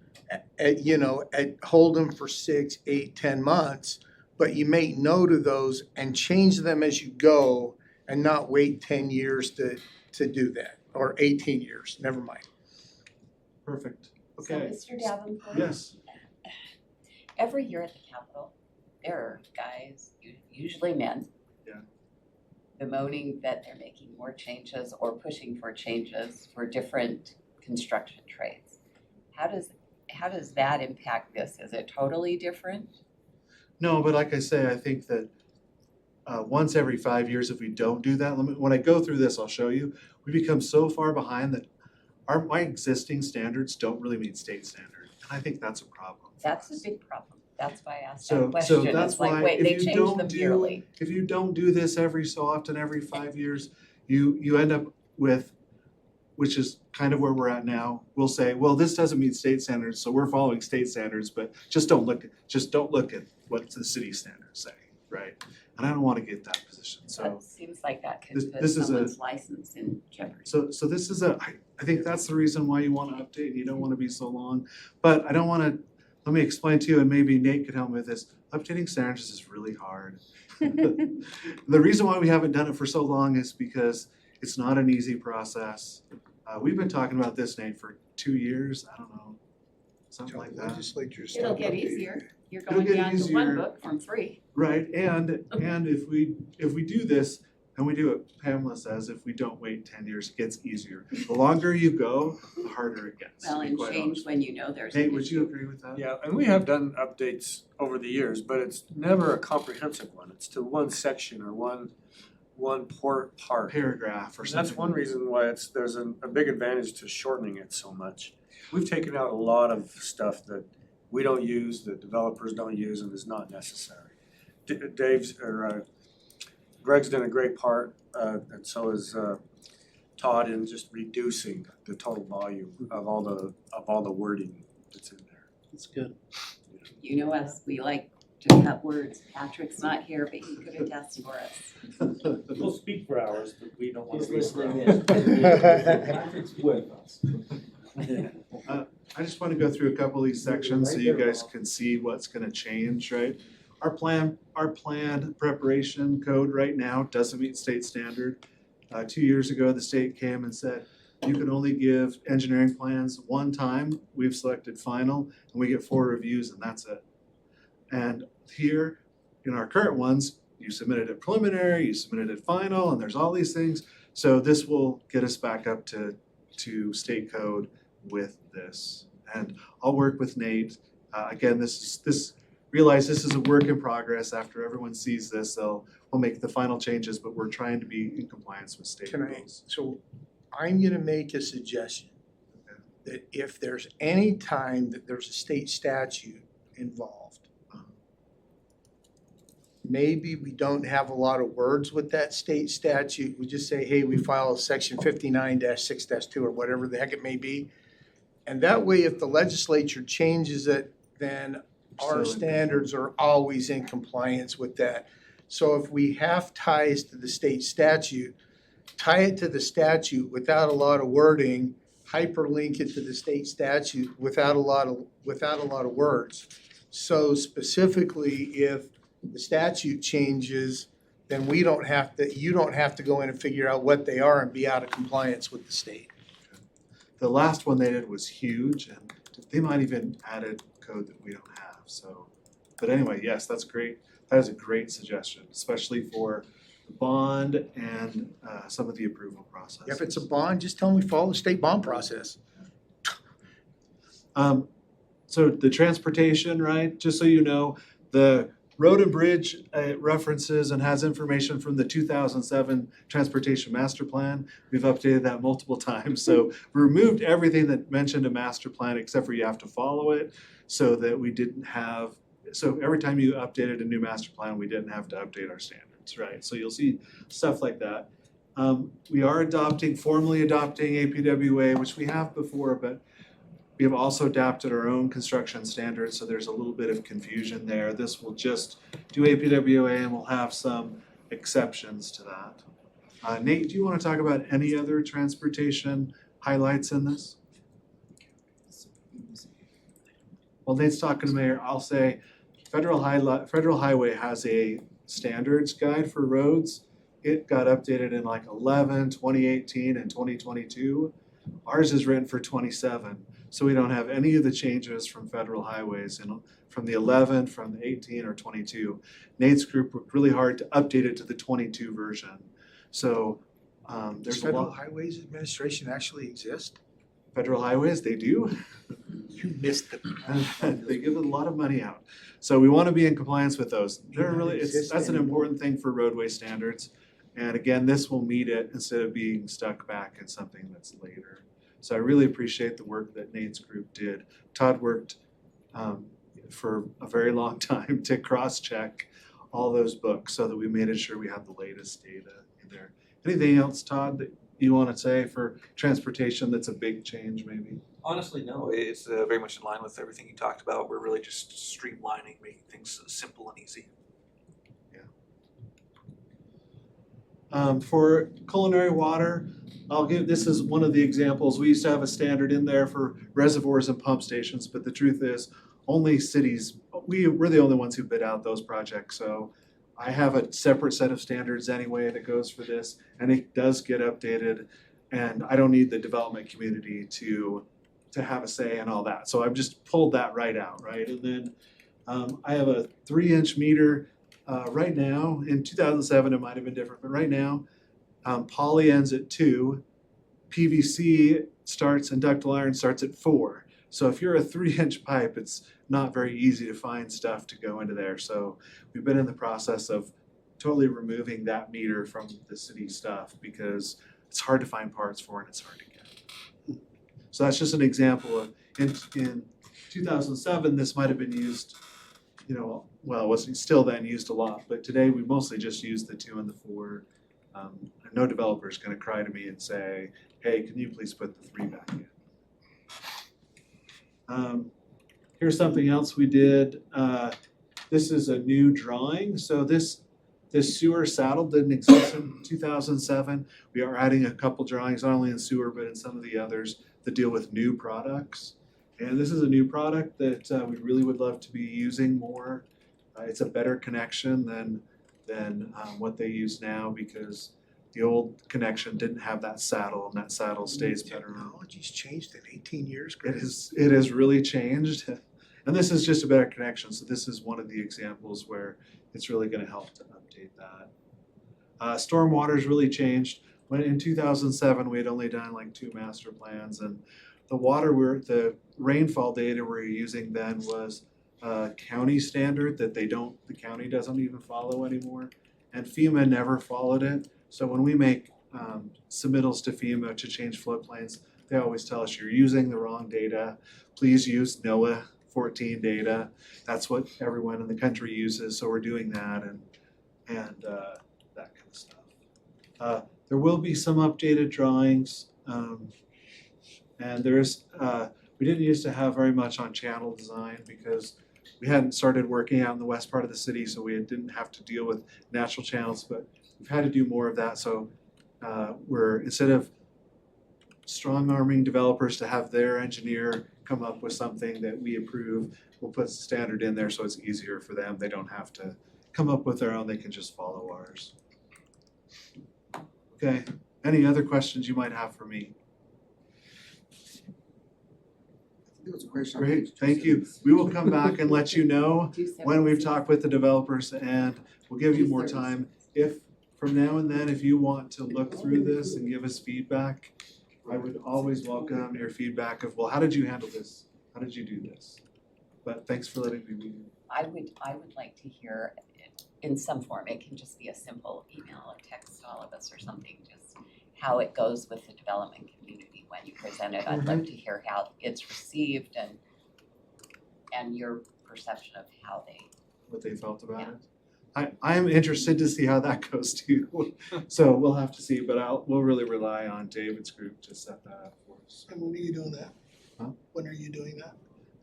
hold them for 6, 8, 10 months but you make note of those and change them as you go and not wait 10 years to do that, or 18 years, never mind. Perfect. So Okay. Mr. Davenport? Yes. Every year at the Capitol, there are guys, usually men. Yeah. Bemoaning that they're making more changes or pushing for changes for different construction trades. How does that impact this? Is it totally different? No, but like I say, I think that once every 5 years, if we don't do that, when I go through this, I'll show you, we become so far behind that my existing standards don't really meet state standard. And I think that's a problem. for That's us. a big problem. That's why I asked So that question. that's It's like, why wait, they if you changed don't them do, yearly. if you don't do this every so often, every 5 years, you end up with, which is kind of where we're at now. We'll say, well, this doesn't meet state standards, so we're following state standards, but just don't look at what the city standards say, right? And I don't want to get that position, so. That seems like that could this- put this is a- someone's license in jeopardy. So this is I think that's the reason why you want to update, you don't want to be so long. But I don't want to, let me explain to you, and maybe Nate could help me with this. Updating standards is really hard. The reason why we haven't done it for so long is because it's not an easy process. We've been talking about this, Nate, for 2 years, I don't know, something like that. Legislature's It'll still get updating. easier. You're It'll going get down to one easier. book from 3. Right, and if we do this, and we do what Pamela says, if we don't wait 10 years, it gets easier. The longer you go, the harder it gets, to Well, be and quite change honest. when you know there's an Nate, would you issue. agree with that? Yeah, and we have done updates over the years, but it's never a comprehensive one. It's to one section or one part. Paragraph or And something. that's one reason why there's a big advantage to shortening it so much. We've taken out a lot of stuff that we don't use, that developers don't use, and is not necessary. Greg's done a great part, and so is Todd, in just reducing the total volume of all the wording that's in there. That's good. You know us, we like to cut words. Patrick's not here, but he could attest for us. We'll speak for hours, but we don't want to. He's speak for listening hours. in. Patrick's with us. I just want to go through a couple of these sections so you guys can see what's gonna change, right? Our planned preparation code right now doesn't meet state standard. 2 years ago, the state came and said, you can only give engineering plans one time. We've selected final, and we get 4 reviews, and that's it. And here, in our current ones, you submitted it preliminary, you submitted it final, and there's all these things. So this will get us back up to state code with this. And I'll work with Nate. Again, realize this is a work in progress. After everyone sees this, we'll make the final changes, but we're trying to be in compliance with state rules. So I'm gonna make a suggestion that if there's any time that there's a state statute involved, maybe we don't have a lot of words with that state statute. We just say, hey, we file section 59-6-2 or whatever the heck it may be. And that way, if the legislature changes it, then our Still in standards are always in compliance with that. So if we have ties to the state statute, tie it to the statute without a lot of wording, hyperlink it to the state statute without a lot of words. So specifically, if the statute changes, then you don't have to go in and figure out what they are and be out of compliance with the state. The last one they did was huge, and they might even added code that we don't have, so. But anyway, yes, that's great. That is a great suggestion, especially for the bond and some of the approval process. If it's a bond, just tell them we follow the state bond process. So the transportation, right, just so you know, the road and bridge references and has information from the 2007 Transportation Master Plan. We've updated that multiple times. So we removed everything that mentioned a master plan except for you have to follow it, so that we didn't have, so every time you updated a new master plan, we didn't have to update our standards, right? So you'll see stuff like that. We are formally adopting APWA, which we have before, but we have also adapted our own construction standards, so there's a little bit of confusion there. This will just do APWA and we'll have some exceptions to that. Nate, do you want to talk about any other transportation highlights in this? While Nate's talking to me, I'll say, Federal Highway has a standards guide for roads. It got updated in like 11, 2018, and 2022. Ours is written for 27, so we don't have any of the changes from federal highways and from the 11, from the 18, or 22. Nate's group worked really hard to update it to the 22 version. So Does there's a Federal lot. Highways Administration actually exist? Federal highways, they do. You missed them. They give a lot of money out. So we want to be in compliance with those. They're don't really, exist that's an anymore. important thing for roadway standards. And again, this will meet it instead of being stuck back in something that's later. So I really appreciate the work that Nate's group did. Todd worked for a very long time to cross-check all those books so that we made sure we had the latest data in there. Anything else, Todd, that you want to say for transportation that's a big change maybe? Honestly, no, it's very much in line with everything you talked about. We're really just streamlining, making things simple and easy. For culinary water, this is one of the examples. We used to have a standard in there for reservoirs and pump stations, but the truth is only cities, we're the only ones who bid out those projects. So I have a separate set of standards anyway that goes for this, and it does get updated. And I don't need the development community to have a say in all that. So I've just pulled that right out, right? And then I have a 3-inch meter. Right now, in 2007, it might have been different, but right now, poly ends at 2, PVC starts and ductile iron starts at 4. So if you're a 3-inch pipe, it's not very easy to find stuff to go into there. So we've been in the process of totally removing that meter from the city stuff because it's hard to find parts for and it's hard to get. So that's just an example of, in 2007, this might have been used, well, it wasn't still then used a lot, but today we mostly just use the 2 and the 4. No developer is going to cry to me and say, hey, can you please put the 3 back in? Here's something else we did. This is a new drawing. So this sewer saddle didn't exist in 2007. We are adding a couple drawings, not only in sewer, but in some of the others that deal with new products. And this is a new product that we really would love to be using more. It's a better connection than what they use now because the old connection didn't have that saddle, and that saddle stays better. Technology's changed in 18 years, It Chris. has really changed. And this is just a better connection. So this is one of the examples where it's really going to help to update that. Stormwater's really changed. When in 2007, we had only done like 2 master plans, and the rainfall data we're using then was a county standard that the county doesn't even follow anymore. And FEMA never followed it. So when we make submittals to FEMA to change floodplains, they always tell us you're using the wrong data. Please use NOAA 14 data. That's what everyone in the country uses. So we're doing that and that kind of stuff. There will be some updated drawings. And we didn't used to have very much on channel design because we hadn't started working out in the west part of the city, so we didn't have to deal with natural channels, but we've had to do more of that. So instead of strong-arming developers to have their engineer come up with something that we approve, we'll put the standard in there so it's easier for them. They don't have to come up with their own, they can just follow ours. Okay, any other questions you might have for me? Great, thank you. We will come back and let you know when we've talked with the developers, and we'll give you more time. If from now and then, if you want to look through this and give us feedback, I would always welcome your feedback of, well, how did you handle this? How did you do this? But thanks for letting me meet you. I would like to hear it in some form. It can just be a simple email or text to all of us or something, just how it goes with the development community when you present it. I'd love to hear how it's received and your perception of how what they felt about it. I'm interested to see how that goes too. So we'll have to see, but we'll really rely on David's group to set that up for us. And when are you doing that? Huh? When are you doing that?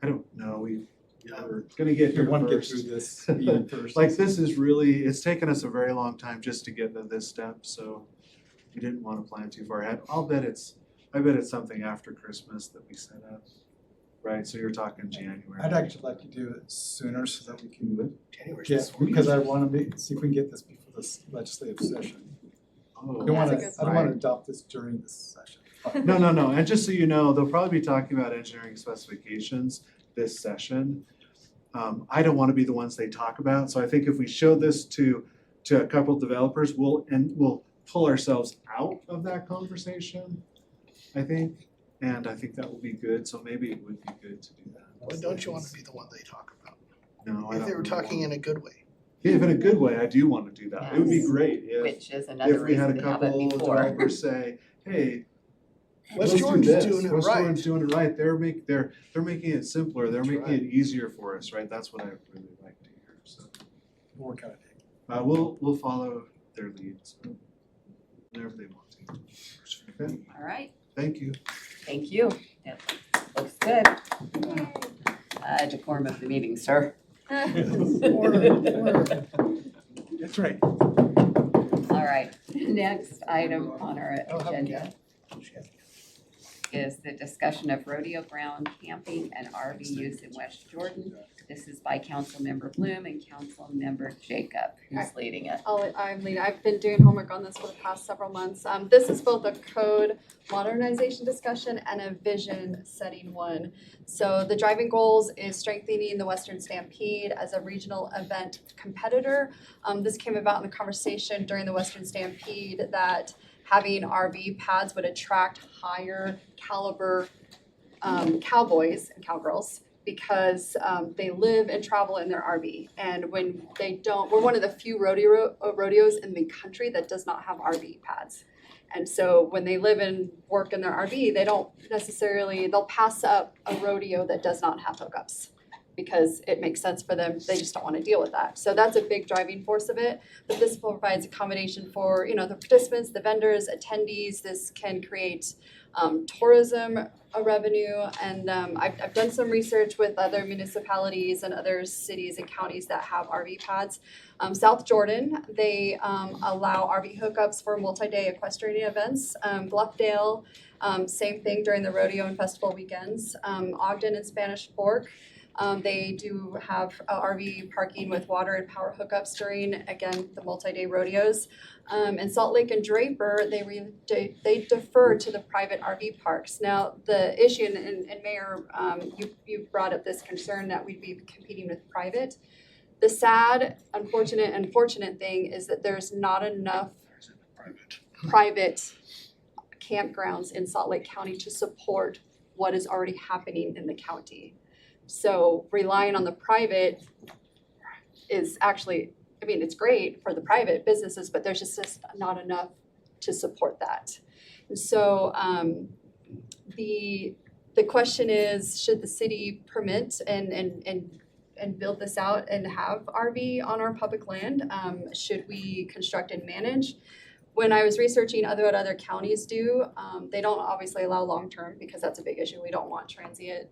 I don't know. We're gonna get here want to get first. through this even first. Like this is really, it's taken us a very long time just to get to this step, so we didn't want to plan too far ahead. I bet it's something after Christmas that we set up. right? So you're talking January. I'd actually like to do it sooner so that we can January's get, this week. because I wanna see if we can get this before this legislative session. Oh. I don't wanna, That's a I good don't wanna point. adopt this during this session. No, and just so you know, they'll probably be talking about engineering specifications this session. I don't wanna be the ones they talk about, so I think if we show this to a couple of developers, we'll pull ourselves out of that conversation, I think. And I think that will be good, so maybe it would be good to do that. But don't you wanna be the one they talk about? No, I If don't they were really talking want- in a good way. Yeah, if in a good way, I do wanna do that. It would be Yes. great if Which is another we had reason a to have it couple before. developers say, hey, West let's do Jordan's this. doing it West right. Jordan's doing it right. They're making it simpler. They're That's making right. it easier for us, right? That's what I really like to hear, so. We'll work on it. We'll follow their lead, so whenever they want to. Okay, All right, thank you. thank you. It looks good. Decorum of the meeting, sir. That's right. All right, next item on our agenda is the discussion of rodeo ground camping and RV use in West Jordan. This is by Councilmember Bloom and Councilmember Jacob, who's leading it. I'm leading. I've been doing homework on this for the past several months. This is both a code modernization discussion and a vision setting one. So the driving goals is strengthening the Western Stampede as a regional event competitor. This came about in the conversation during the Western Stampede that having RV pads would attract higher caliber cowboys and cowgirls because they live and travel in their RV. And when they don't, we're one of the few rodeos in the country that does not have RV pads. And so when they live and work in their RV, they don't necessarily, they'll pass up a rodeo that does not have hookups because it makes sense for them. They just don't want to deal with that. So that's a big driving force of it. But this provides accommodation for, the participants, the vendors, attendees. This can create tourism revenue. And I've done some research with other municipalities and other cities and counties that have RV pads. South Jordan, they allow RV hookups for multi-day equestrian events. Bluffdale, same thing during the rodeo and festival weekends. Ogden and Spanish Fork, they do have RV parking with water and power hookups during, again, the multi-day rodeos. And Salt Lake and Draper, they defer to the private RV parks. Now, the issue, and Mayor, you brought up this concern that we'd be competing with private. The sad, unfortunate thing is that there's not enough private campgrounds in Salt Lake County to support what is already happening in the county. So relying on the private is actually, it's great for the private businesses, but there's just not enough to support that. And so the question is, should the city permit and build this out and have RV on our public land? Should we construct and manage? When I was researching what other counties do, they don't obviously allow long-term because that's a big issue. We don't want transient.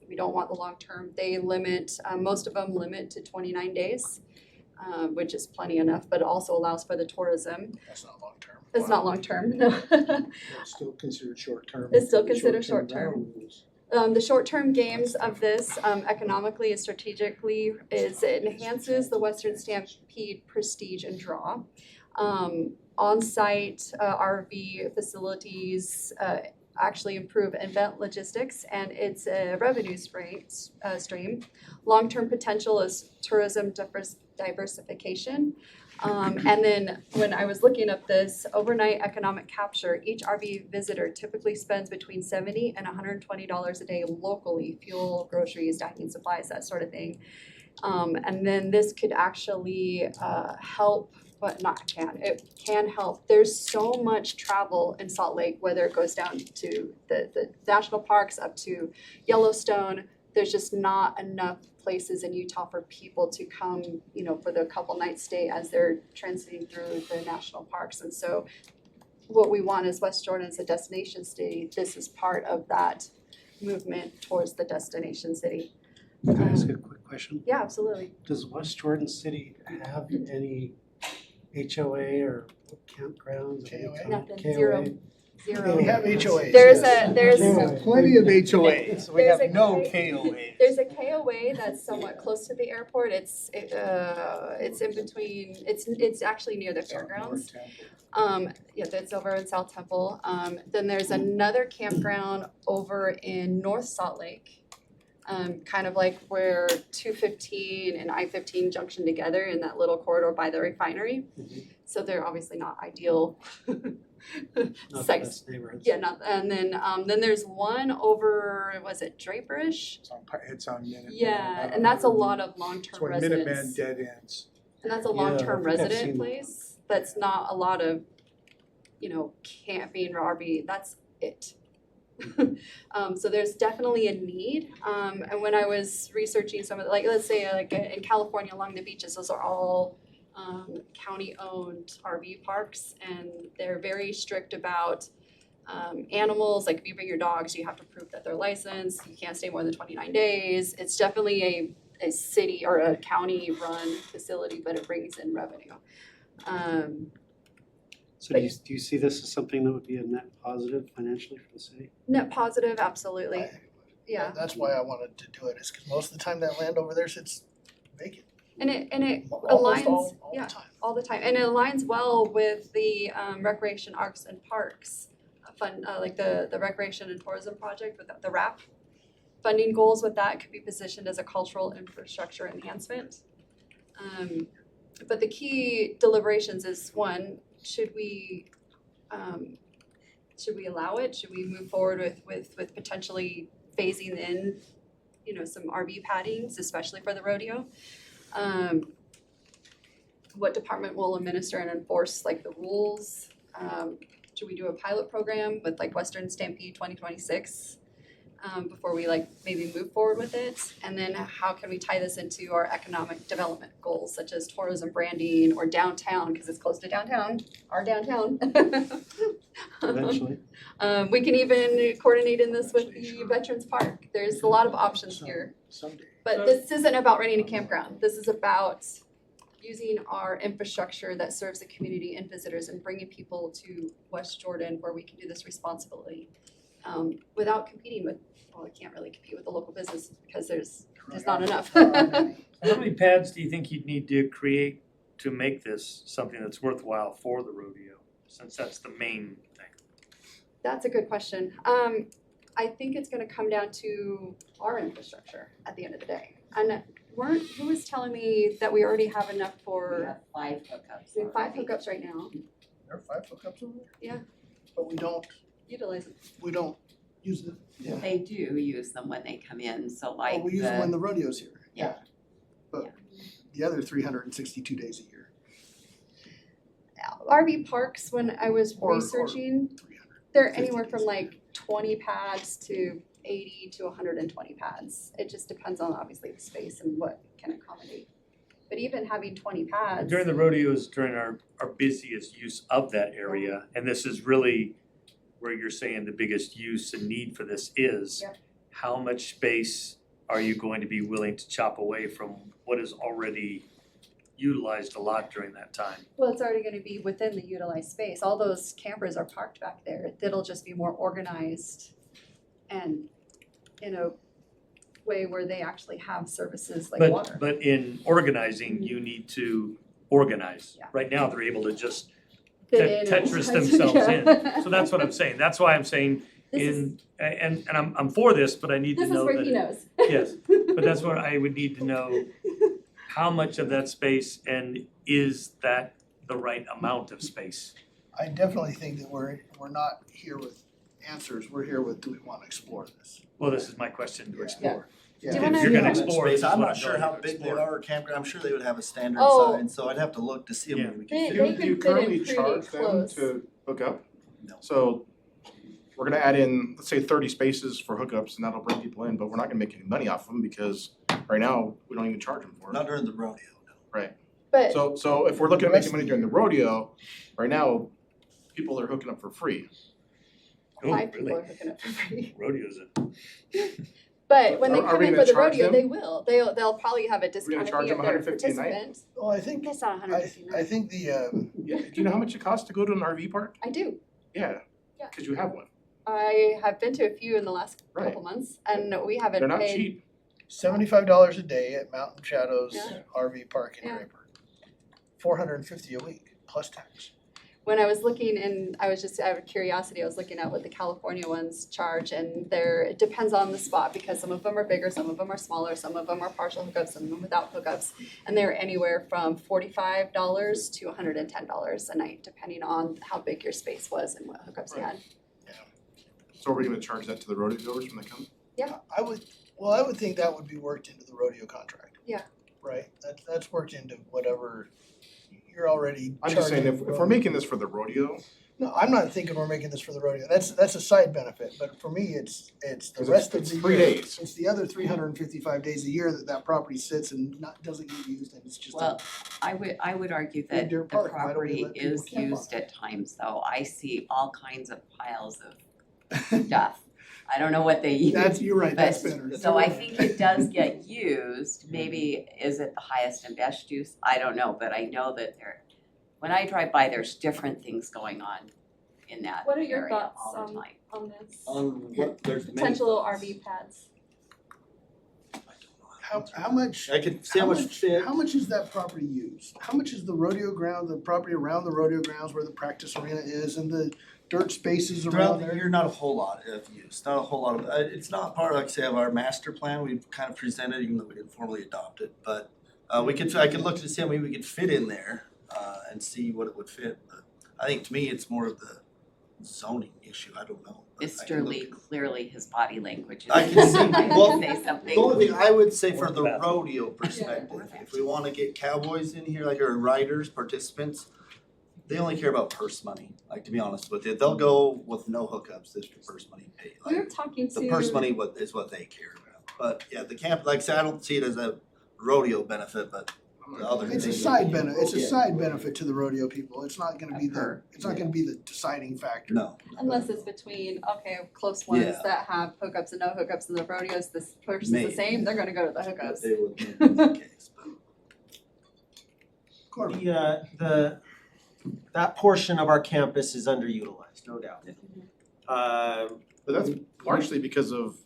We don't want the long-term. They limit, most of them limit to 29 days, which is plenty enough, but also allows for the tourism. That's not long-term. It's not long-term, no. It's still considered short-term. It's still considered Short-term short-term. The short-term games of this economically and strategically is it enhances the Western Stampede prestige and draw. On-site RV facilities actually improve event logistics and it's a revenue stream. Long-term potential is tourism diversification. And then when I was looking up this overnight economic capture, each RV visitor typically spends between $70 and $120 a day locally, fuel, groceries, dining supplies, that sort of thing. And then this could actually help, but it can help. There's so much travel in Salt Lake, whether it goes down to the national parks up to Yellowstone. There's just not enough places in Utah for people to come, for the couple night stay as they're transiting through the national parks. And so what we want is West Jordan as a destination city. This is part of that movement towards the destination city. Can I ask a quick question? Yeah, absolutely. Does West Jordan City have any HOA or campgrounds? KOA? Nothing, KOA? zero. Zero. We have HOAs. There's yes. there's Plenty of HOAs, we There's have a no K- KOAs. There's a KOA that's somewhat close to the airport. It's in between. It's actually near the fairgrounds. Yeah, that's over in South Temple. Then there's another campground over in North Salt Lake. Kind of like where 215 and I-15 junction together in that little corridor by the refinery. So they're obviously not ideal Not the sites. best neighborhoods. Yeah, not, and then there's one over, was it Draperish? It's on Minuteman. Yeah, and that's a lot of It's long-term when residents. Minuteman dead ends. And that's a Yeah, I long-term think I've resident seen that. place. That's not a lot of, camping or RV, that's it. So there's definitely a need. And when I was researching some of the, let's say in California along the beaches, those are all county-owned RV parks, and they're very strict about animals. Like if you bring your dogs, you have to prove that they're licensed. You can't stay more than 29 days. It's definitely a city or a county-run facility, but it brings in revenue. So do you see this as something that would be a net positive financially for the city? Net positive, absolutely. I think it would. Yeah. That's why I wanted to do it, is because most of the time that land over there sits vacant. And it Almost aligns, all the yeah, time. all the time, and it aligns well with the recreation arts and parks fund, like the recreation and tourism project with the RAP. Funding goals with that could be positioned as a cultural infrastructure enhancement. But the key deliberations is one, should we allow it? Should we move forward with potentially phasing in, some RV paddings, especially for the rodeo? What department will administer and enforce the rules? Should we do a pilot program with Western Stampede 2026 before we maybe move forward with it? And then how can we tie this into our economic development goals, such as tourism branding or downtown, because it's close to downtown, our downtown. Eventually. We can even coordinate in this with the Veterans Park. There's a lot of options here. Someday. But this isn't about renting a campground. This is about using our infrastructure that serves the community and visitors and bringing people to West Jordan where we can do this responsibly without competing with, we can't really compete with the local business because there's not enough. How many pads do you think you'd need to create to make this something that's worthwhile for the rodeo, since that's the main thing? That's a good question. I think it's gonna come down to our infrastructure at the end of the day. And who was telling me that we already have enough We for, have 5 hookups. we have 5 hookups right now, There are 5 hookups over there? Yeah. But we don't utilize it. use them. Yeah. They do use them when they come in, so Oh, we use them when the rodeo's here. Yeah. But the other 362 days a year. RV parks, when I was Or researching, 300. they're 50 anywhere from days. 20 pads to 80 to 120 pads. It just depends on obviously the space and what can accommodate. But even having 20 pads. During the rodeos, during our busiest use of that area, and this is really where you're saying the biggest use and need for this is, Yeah. how much space are you going to be willing to chop away from what is already utilized a lot during that time? Well, it's already gonna be within the utilized space. All those campers are parked back there. It'll just be more organized and in a way where they actually have services like water. But in organizing, you need to organize. Yeah. Right now, they're able to just Fit in and- Tetris themselves in. Yeah. So that's what I'm saying. That's why I'm saying and I'm for this, but I need to This is know where that he knows. yes, but that's where I would need to know how much of that space and is that the right amount of space? I definitely think that we're not here with answers. We're here with, do we want to explore this? Well, this is my question to explore. Do you If wanna- you're gonna Yeah. explore, this is I'm what not I'm sure going how to big they explore. are, campground, I'm sure they would have a standard Oh. sign, so I'd have to look to see them when we They- can. they Do can you fit in currently pretty charge them close. to hook up? No. So we're gonna add in, let's say 30 spaces for hookups and that'll bring people in, but we're not gonna make any money off them because right now, we don't even charge them for it. Not during the rodeo, no. Right. But So if we're looking at making money during the rodeo, right now, people are hooking up for free. Oh, 5 people really? are hooking up for free. Rodeos But when they Are come we in gonna for the charge rodeo, them? they will. They'll probably have a gonna discounted charge fee them if they're a $150 a night? participant. Well, I think, That's not I 150 think the, Yeah, do you know how much it costs to go to an RV park? I do. Yeah. Cause you have one. I have been to a few in the last Right. couple months, and we haven't They're not paid. cheap. $75 a day at Mountain Shadows Yeah. RV Park in Yeah. Draper. $450 a week plus tax. When I was looking, and I was just out of curiosity, I was looking at what the California ones charge, and it depends on the spot, because some of them are bigger, some of them are smaller, some of them are partial hookups, some of them without hookups, and they're anywhere from $45 to $110 a night, depending on how big your space was and what hookups you had. So are we gonna charge that to the rodeo goers when they come? I would think that would be worked into the rodeo contract. Yeah. Right? That's worked into whatever you're already I'm just saying, charging if we're making this for the rodeo, No, I'm not thinking we're making this for the rodeo. That's a side benefit, but for me, it's the 'Cause rest of it's the 3 year. days. It's the other 355 days a year that property sits and doesn't get used, and it's just. Well, I would argue that Deer the Park, why don't we property let people is camp on used it? at times, though. I see all kinds of piles of stuff. I don't know what they use. You're right, that's but- better. So I think it does get used. Maybe is it the highest and best use? I don't know, but I know that when I drive by, there's different things going on in that What are your area thoughts all the time. on this? What, there's many Potential thoughts. RV pads. How much? I can see how much fit. How much is that property used? How much is the rodeo ground, the property around the rodeo grounds where the practice arena is, and the dirt spaces Throughout around the there? year, not a whole lot of use, not a whole lot of, it's not part, like I say, of our master plan, we've kind of presented, even though we didn't formally adopt it, but I could look to see how many we could fit in there, and see what it would fit, but I think to me, it's more of the zoning issue, I don't know. but I can Mr. look Lee, at- clearly his body language is. I can see, trying to well, say something. the only thing I would say for Or the bathroom. rodeo perspective, if we wanna get cowboys in here, like our riders, participants, they only care about purse money, like to be honest with you, they'll go with no hookups if the purse money paid, We were like, talking to. the purse money is what they care about. But yeah, the camp, like I said, I don't see it as a rodeo benefit, but the other It's a things- side benefit, it's a Yeah. side benefit to the rodeo people. It's not gonna be Sure. it's not gonna be the deciding factor. No. Unless it's between, okay, close ones Yeah. that have hookups and no hookups, and the rodeos, this person's Maybe. the same, they're gonna go to the hookups. They would make it the case, but- Corbin. That portion of our campus is underutilized, no doubt. but that's largely because of,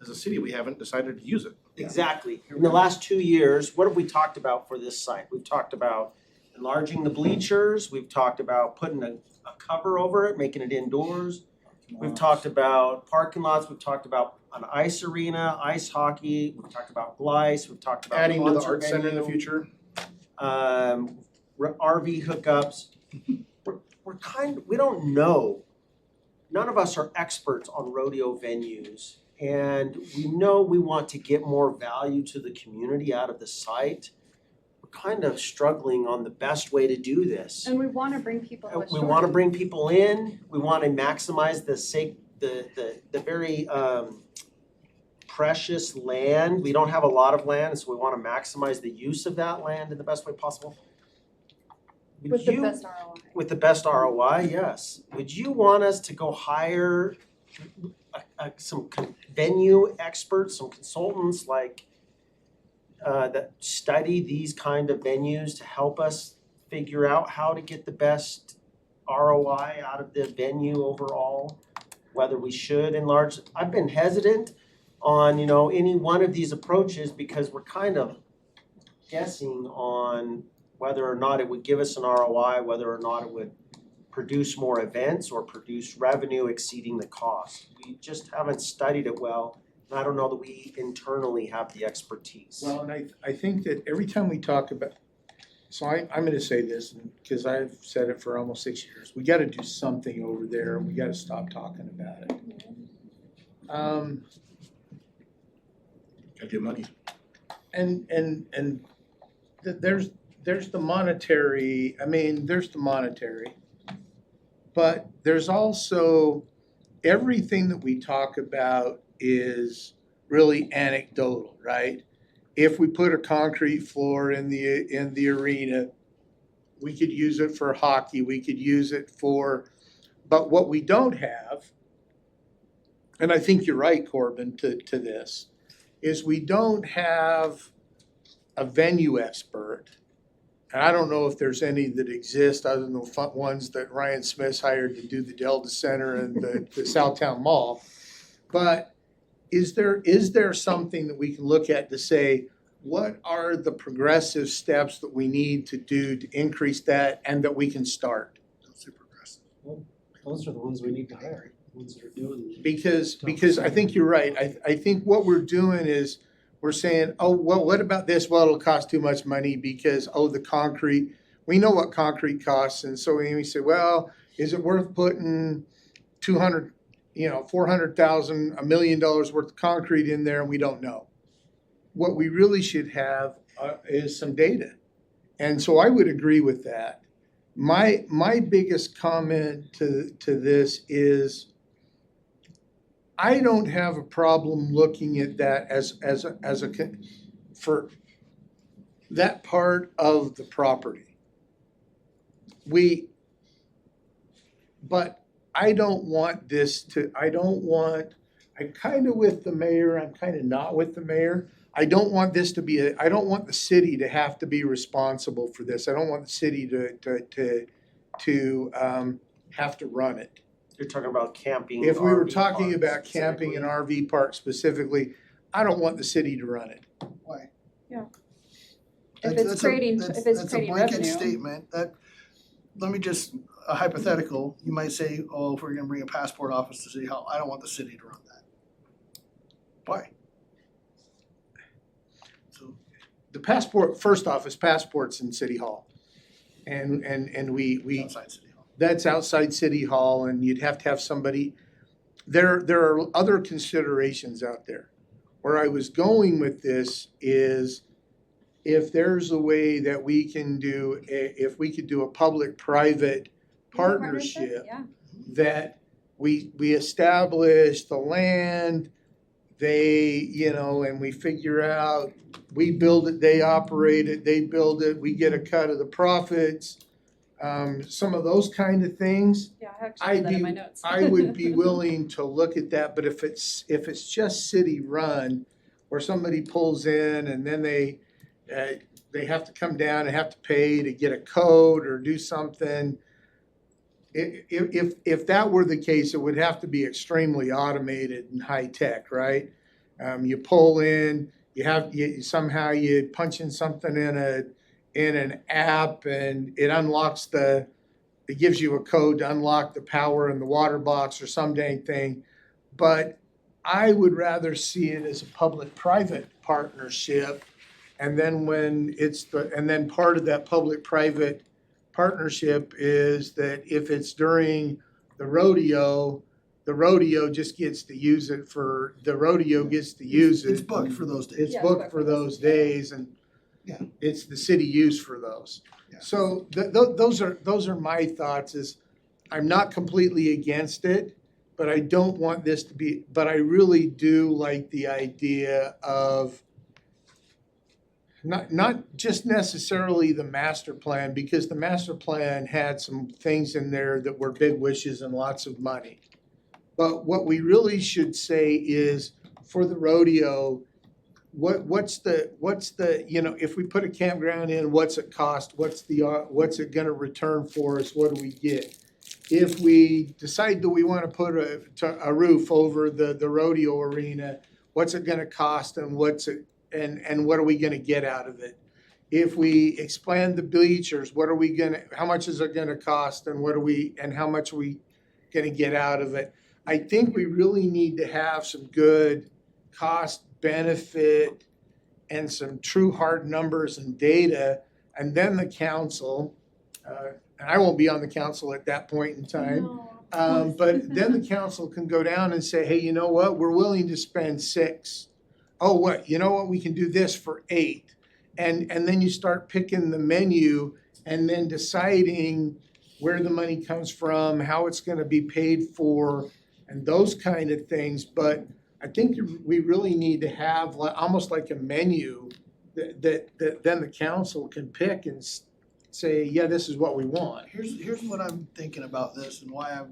as a city, we haven't decided to use it. Exactly. In the last 2 years, what have we talked about for this site? We've talked about enlarging the bleachers, we've talked about putting a cover over it, making it indoors. We've talked about parking lots, we've talked about an ice arena, ice hockey, we've talked about Gleiss, we've talked about Adding to the concert art center in the venue, future. RV hookups. We don't know. None of us are experts on rodeo venues. And we know we want to get more value to the community out of the site. We're kind of struggling on the best way to do this. And we wanna bring people to West We Jordan. wanna bring people in, we wanna maximize the very precious land. We don't have a lot of land, so we wanna maximize the use of that land in the best way possible. Would With the you- best ROI. With the best ROI, yes. Would you want us to go hire some venue experts, some consultants like that study these kind of venues to help us figure out how to get the best ROI out of the venue overall? Whether we should enlarge, I've been hesitant on, any one of these approaches because we're kind of guessing on whether or not it would give us an ROI, whether or not it would produce more events or produce revenue exceeding the cost. We just haven't studied it well, and I don't know that we internally have the expertise. Well, and I think that every time we talk about, so I'm gonna say this, because I've said it for almost 6 years, we gotta do something over there, we gotta stop talking about it. Gotta get money. And there's the monetary, there's the monetary. But there's also, everything that we talk about is really anecdotal, right? If we put a concrete floor in the arena, we could use it for hockey, we could use it for, but what we don't have, and I think you're right, Corbin, to this, is we don't have a venue expert and I don't know if there's any that exist other than the ones that Ryan Smith's hired to do the Delta Center and the Southtown Mall. But is there something that we can look at to say, what are the progressive steps that we need to do to increase that and that we can start? Those are the ones we need to hire, the ones that are doing. Because I think you're right. I think what we're doing is we're saying, oh, well, what about this? Well, it'll cost too much money because, oh, the concrete, we know what concrete costs. And so we say, well, is it worth putting 400,000, $1 million worth of concrete in there? And we don't know. What we really should have is some data. And so I would agree with that. My biggest comment to this is I don't have a problem looking at that for that part of the property. But I don't want I'm kind of with the mayor, I'm kind of not with the mayor. I don't want this to be I don't want the city to have to be responsible for this. I don't want the city to have to run it. You're talking about camping. If we were RV talking parks about camping and RV parks specifically, I don't want the city to run it. Why? Yeah. That's- If it's that's a- creating, that's- if it's that's a creating blanket revenue. statement that, let me just, a hypothetical, you might say, oh, if we're gonna bring a passport office to City Hall, I don't want the city to run that. Why? The passport, first off, is passports in City Hall. And we. Outside City Hall. That's outside City Hall, and you'd have to have somebody. There are other considerations out there. Where I was going with this is if there's a way that we can do, if we could do a public-private partnership Yeah. that we establish the land, and we figure out, we build it, they operate it, they build it, we get a cut of the profits. Some of those kind of things. Yeah, I actually have that in my notes. I would be willing to look at that, but if it's just city run, where somebody pulls in and then they have to come down and have to pay to get a code or do something. If that were the case, it would have to be extremely automated and high tech, right? You pull in, somehow you punch in something in an app and it unlocks it gives you a code to unlock the power in the water box or some dang thing. But I would rather see it as a public-private partnership. And then then part of that public-private partnership is that if it's during the rodeo just gets to use it It's booked for those days. It's booked for those days and Yeah. it's the city use for those. So those are my thoughts is I'm not completely against it, but I don't want this to be, but I really do like the idea of not just necessarily the master plan, because the master plan had some things in there that were big wishes and lots of money. But what we really should say is for the rodeo, what's the if we put a campground in, what's it cost? What's it gonna return for us? What do we get? If we decide that we wanna put a roof over the rodeo arena, what's it gonna cost and what are we gonna get out of it? If we expand the bleachers, how much is it gonna cost and how much are we gonna get out of it? I think we really need to have some good cost benefit and some true hard numbers and data, and then the council, and I won't be on the council at that point in time. But then the council can go down and say, hey, you know what, we're willing to spend 6. Oh, what, you know what, we can do this for 8. And then you start picking the menu and then deciding where the money comes from, how it's gonna be paid for, and those kind of things. But I think we really need to have almost like a menu that then the council can pick and say, yeah, this is what we want. Here's what I'm thinking about this and why I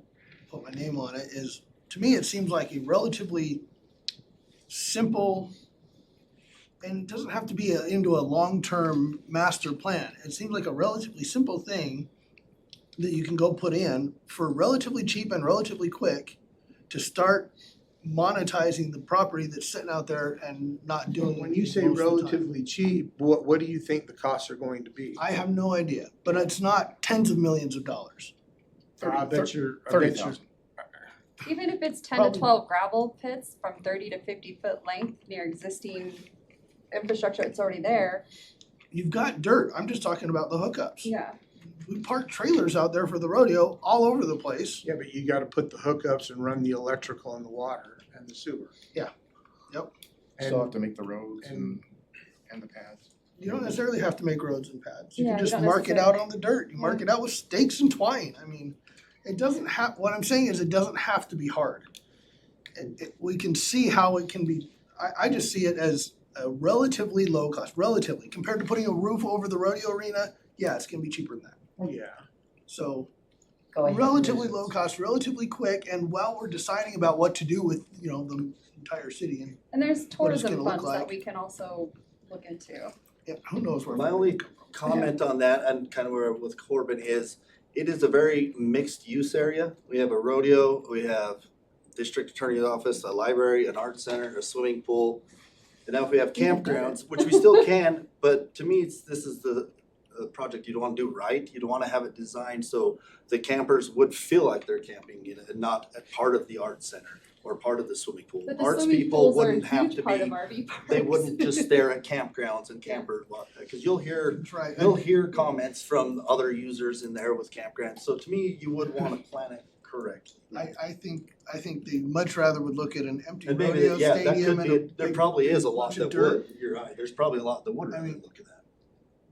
put my name on it is, to me, it seems like a relatively simple and it doesn't have to be into a long-term master plan. It seems like a relatively simple thing that you can go put in for relatively cheap and relatively quick to start monetizing the property that's sitting out there and not doing When you say most of the time. relatively cheap, what do you think the costs are going to be? I have no idea, but it's not tens of millions of dollars. I bet you're. 30,000. Even if it's 10 Probably. to 12 gravel pits from 30 to 50-foot length near existing infrastructure that's already there. You've got dirt, I'm just talking about the hookups. Yeah. We park trailers out there for the rodeo all over the place. Yeah, but you gotta put the hookups and run the electrical and the water and the sewer. Yeah. Yep. Still have to make the roads and the pads. You don't necessarily have to make roads and pads. You Yeah, can you just don't mark it out necessarily. on the dirt. You mark it out with stakes and twine. I mean, it doesn't have, what I'm saying is it doesn't have to be hard. We can see how it can be, I just see it as a relatively low cost, relatively, compared to putting a roof over the rodeo arena, yeah, it's gonna be cheaper than that. Oh, yeah. So Go ahead. relatively low cost, relatively quick, and while we're deciding about what to do with, you know, the entire city and, And there's What it's tourism gonna look funds that like. we can also look into. yeah, who knows where. My only comment on that and kind of where with Corbin is, it is a very mixed use area. We have a rodeo, we have district attorney's office, a library, an art center, a swimming pool. And now if we have campgrounds, which we still can, but to me, this is the project you don't wanna do right. You don't wanna have it designed so the campers would feel like they're camping in it and not a part of the art center or part of the swimming pool. But the Arts swimming people pools are a wouldn't have huge to part of be, RV parks. they wouldn't just stare at campgrounds and campers, cause you'll hear That's right. you'll hear comments from other users in there with campgrounds, so to me, you would wanna plan it correctly. I think they much rather would look at an empty And maybe, rodeo yeah, that stadium could and a be, there big probably is a lot bunch of that dirt. would, you're right, there's probably a lot that would I really mean- look at that.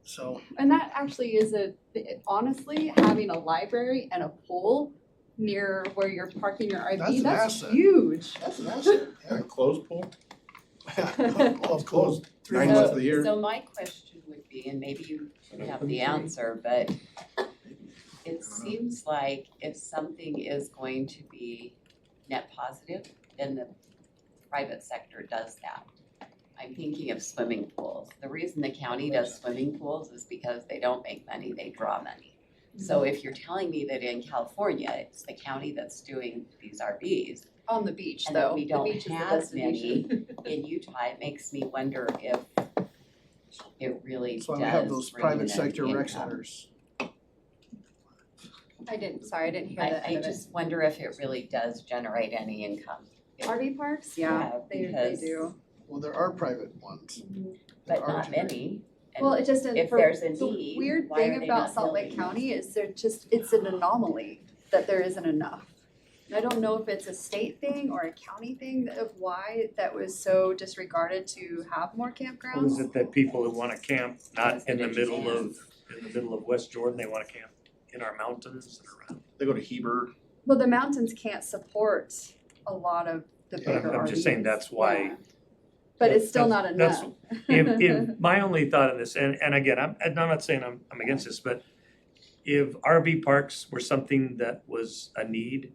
So, And that actually is honestly, having a library and a pool near where you're parking your That's RV, an that's asset. huge. that's an asset, yeah. A closed pool? Well, of course. 9 months of the year. So my question would be, and maybe you have the answer, but it seems like if something is going to be net positive, then the private sector does that. I'm thinking of swimming pools. The reason the county does swimming pools is because they don't make money, they draw money. So if you're telling me that in California, it's the county that's doing these RVs, On the beach and that though, we the don't beach is the have many destination. in Utah, it makes me wonder if it really That's does why we have those bring in private an sector rec income. centers. I didn't hear that I end of it. just wonder if it really does generate any income. RV parks, yeah, they because- do. Well, there are private ones. But There are not generated. many. And Well, it just, if for, there's a the need, weird why thing are they about not Salt Lake building County is it's an anomaly that there isn't enough. And I don't know if it's a state thing or a county thing of why that was so disregarded to have more Or is campgrounds. it that people who wanna camp, not Yes, in the it middle is. of West Jordan, they wanna camp in our mountains that are around? They go to Heber. Well, the mountains can't support a lot of the But bigger I'm just saying RVs. that's why. Yeah. But it's still not That's- enough. If my only thought on this, and again, I'm not saying I'm against this, but if RV parks were something that was a need,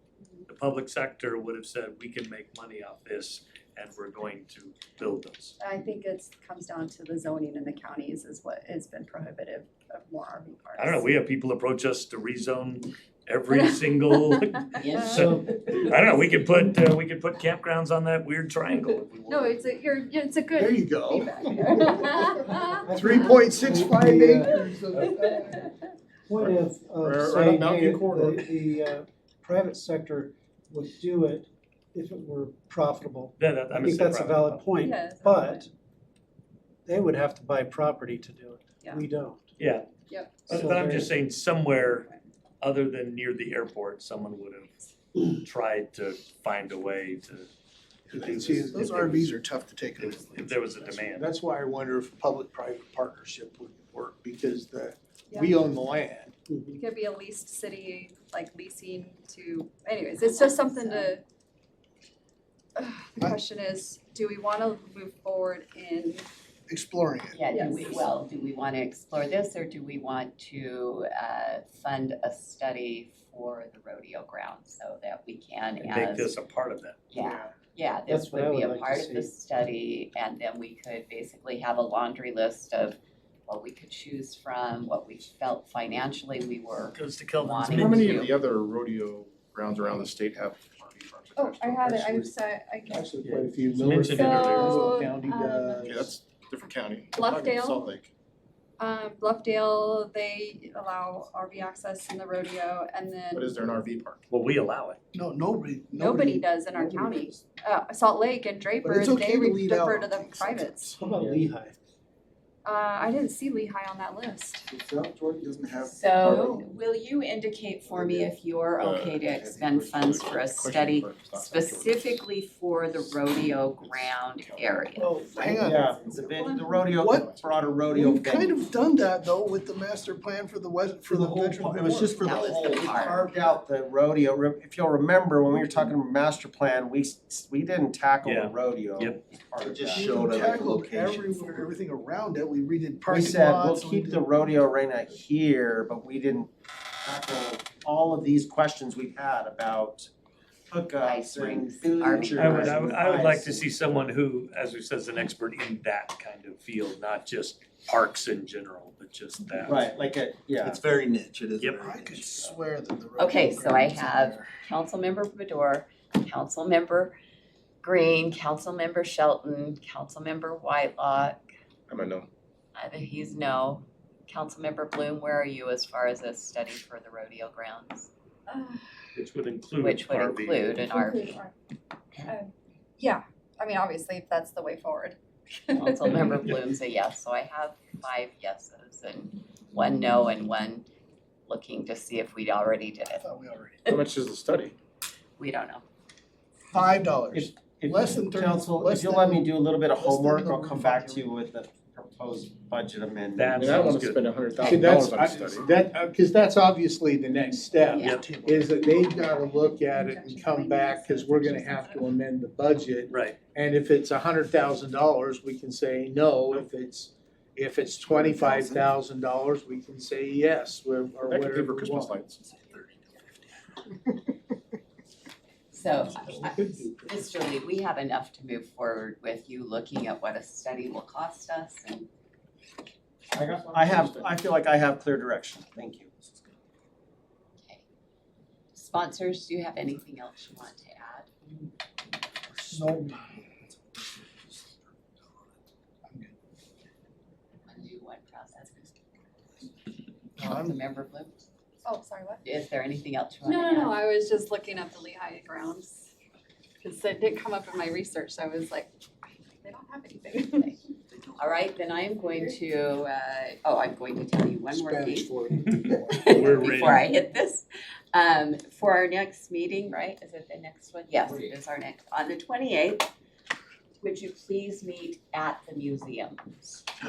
the public sector would have said, we can make money off this and we're going to build those. I think comes down to the zoning in the counties is what has been prohibitive of more RV parks. I don't know, we have people approach us to rezone every single, Yes. so, I don't know, we could put campgrounds on that weird triangle if we want. No, it's a good There you go. feedback. 3.65 acres of. Point of Right up saying, Mountain hey, View corridor. the private sector would do it if it were profitable. Yeah, that, I I'm think that's a valid point, Yeah, it's a but valid they would have to buy property to do it. Yeah. We don't. Yeah. Yep. But I'm just saying somewhere other than near the airport, someone would have tried to find a way to do See, this. Those if there was- RVs are tough to take. If there was a demand. That's why I wonder if public-private partnership would work, because Yeah. we own the land. It could be a leased city, like leasing to, anyways, it's just something to. The question is, do we wanna move forward in, Exploring it. Yeah, Yes. do we wanna explore this, or do we want to fund a study for the rodeo ground so that we can And make as, this a part of that. yeah, Yeah, this That's what I would be would a like to part of the see. study, and then we could basically have a laundry list of what we could choose from, what we felt financially we were Goes to Kelvin's. wanting How many of to. the other rodeo grounds around the state have RV parks Oh, attached to I them? have it, I Actually- said, I guess. Actually, quite a few. It's Miller mentioned County, in there. Miller So, County does. Yeah, that's a different county. I'm talking Bluffdale? Salt Lake. Bluffdale, they allow RV access in the rodeo, and But then is there an RV park? Well, we allow it. No, nobody. nobody does in our nobody county. does. Salt Lake and Draper, it's they okay to lead out defer to on the things privates. How about Lehigh? I didn't see Lehigh on that list. South Jordan doesn't have. So will you indicate for me if you're okay to expend funds for a study specifically for the rodeo ground area? Well, hang on. Yeah, the rodeo, What? broader rodeo We've kind venue. of done that though with the master plan for the west, for the whole veteran part. It was just for the That was the whole, we part. carved out the rodeo. If you'll remember, when we were talking about master plan, we didn't tackle Yeah. the rodeo. Yep. as part of Just that. showed We it like a tackled location. everything around it, we redid We parking said, we'll lots. keep the rodeo arena here, but we didn't tackle all of these questions we've had about hookups Ice and rinks, features. RV I would like ice to see someone who, as we said, is an expert in that kind of field, not just parks in general, but just that. Right, like yeah. It's very niche, it is Yep. very I could niche. swear that the rodeo. Okay, so I grounds in have there. Councilmember Bador, Councilmember Green, Councilmember Shelton, Councilmember Whitelock. I'm a no. Either he's no. Councilmember Bloom, where are you as far as a study for the rodeo grounds? Which would include Which would RV. include an RV. Yeah, I mean, obviously, if that's the way forward. Councilmember Bloom's a yes, so I have 5 yeses and 1 no and 1 looking to see if we already did I it. thought we already. How much is the study? We don't know. $5. If Less than 30 council, less if you'll than- let me do a little bit of less than homework, the I'll come back to roof you with the proposed budget amendment. That I mean, I don't wanna sounds good. spend See, that's, $100,000 on a study. cause that's obviously the next step. Yeah. Is that they've gotta look at it and come back, cause we're gonna have to amend the budget. Right. And if it's $100,000, we can say no. If it's $25,000, we can say yes, or I could whatever give her we Christmas want. lights. So, Mr. Lee, we have enough to move forward with you looking at what a study will cost us and I feel like I have clear direction, thank you. sponsors, do you have anything else you want to add? Nope. Undo what process? I'm- Councilmember Bloom, Oh, sorry, what? is there anything else you want to No, add? no, no, I was just looking up the Lehigh grounds. Cause it didn't come up in my research, so I was like, they don't have anything. All right, then I am going to, I'm going to tell you one more thing. Spanish for We're ready. Before I hit this. For our next meeting, right, is it the next one? Yes, it is our next, on the 28th. Would you please meet at the museum?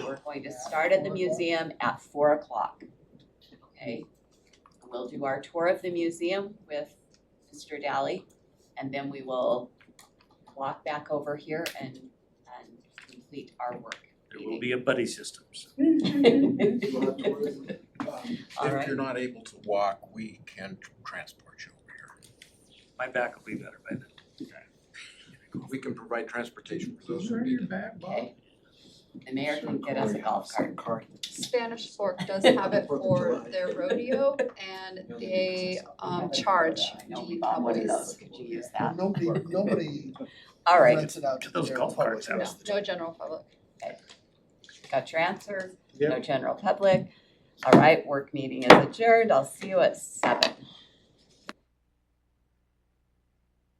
We're going to start at the museum at 4 o'clock. Okay? We'll do our tour of the museum with Mr. Daly, and then we will walk back over here and complete our work. There will be a buddy system. So. All If right. you're not able to walk, we can transport you over here. My back will be better by then. We can provide transportation for those Those who are need your it. back, Bob. Okay. The mayor can get us a golf cart. Spanish Fork does have it for their rodeo and they charge I know we bought one of those, could you use that? Nobody All right, rents it out to the Those general golf public. carts have- No general public. got your answer, Yep. no general public. All right, work meeting is adjourned, I'll see you at 7.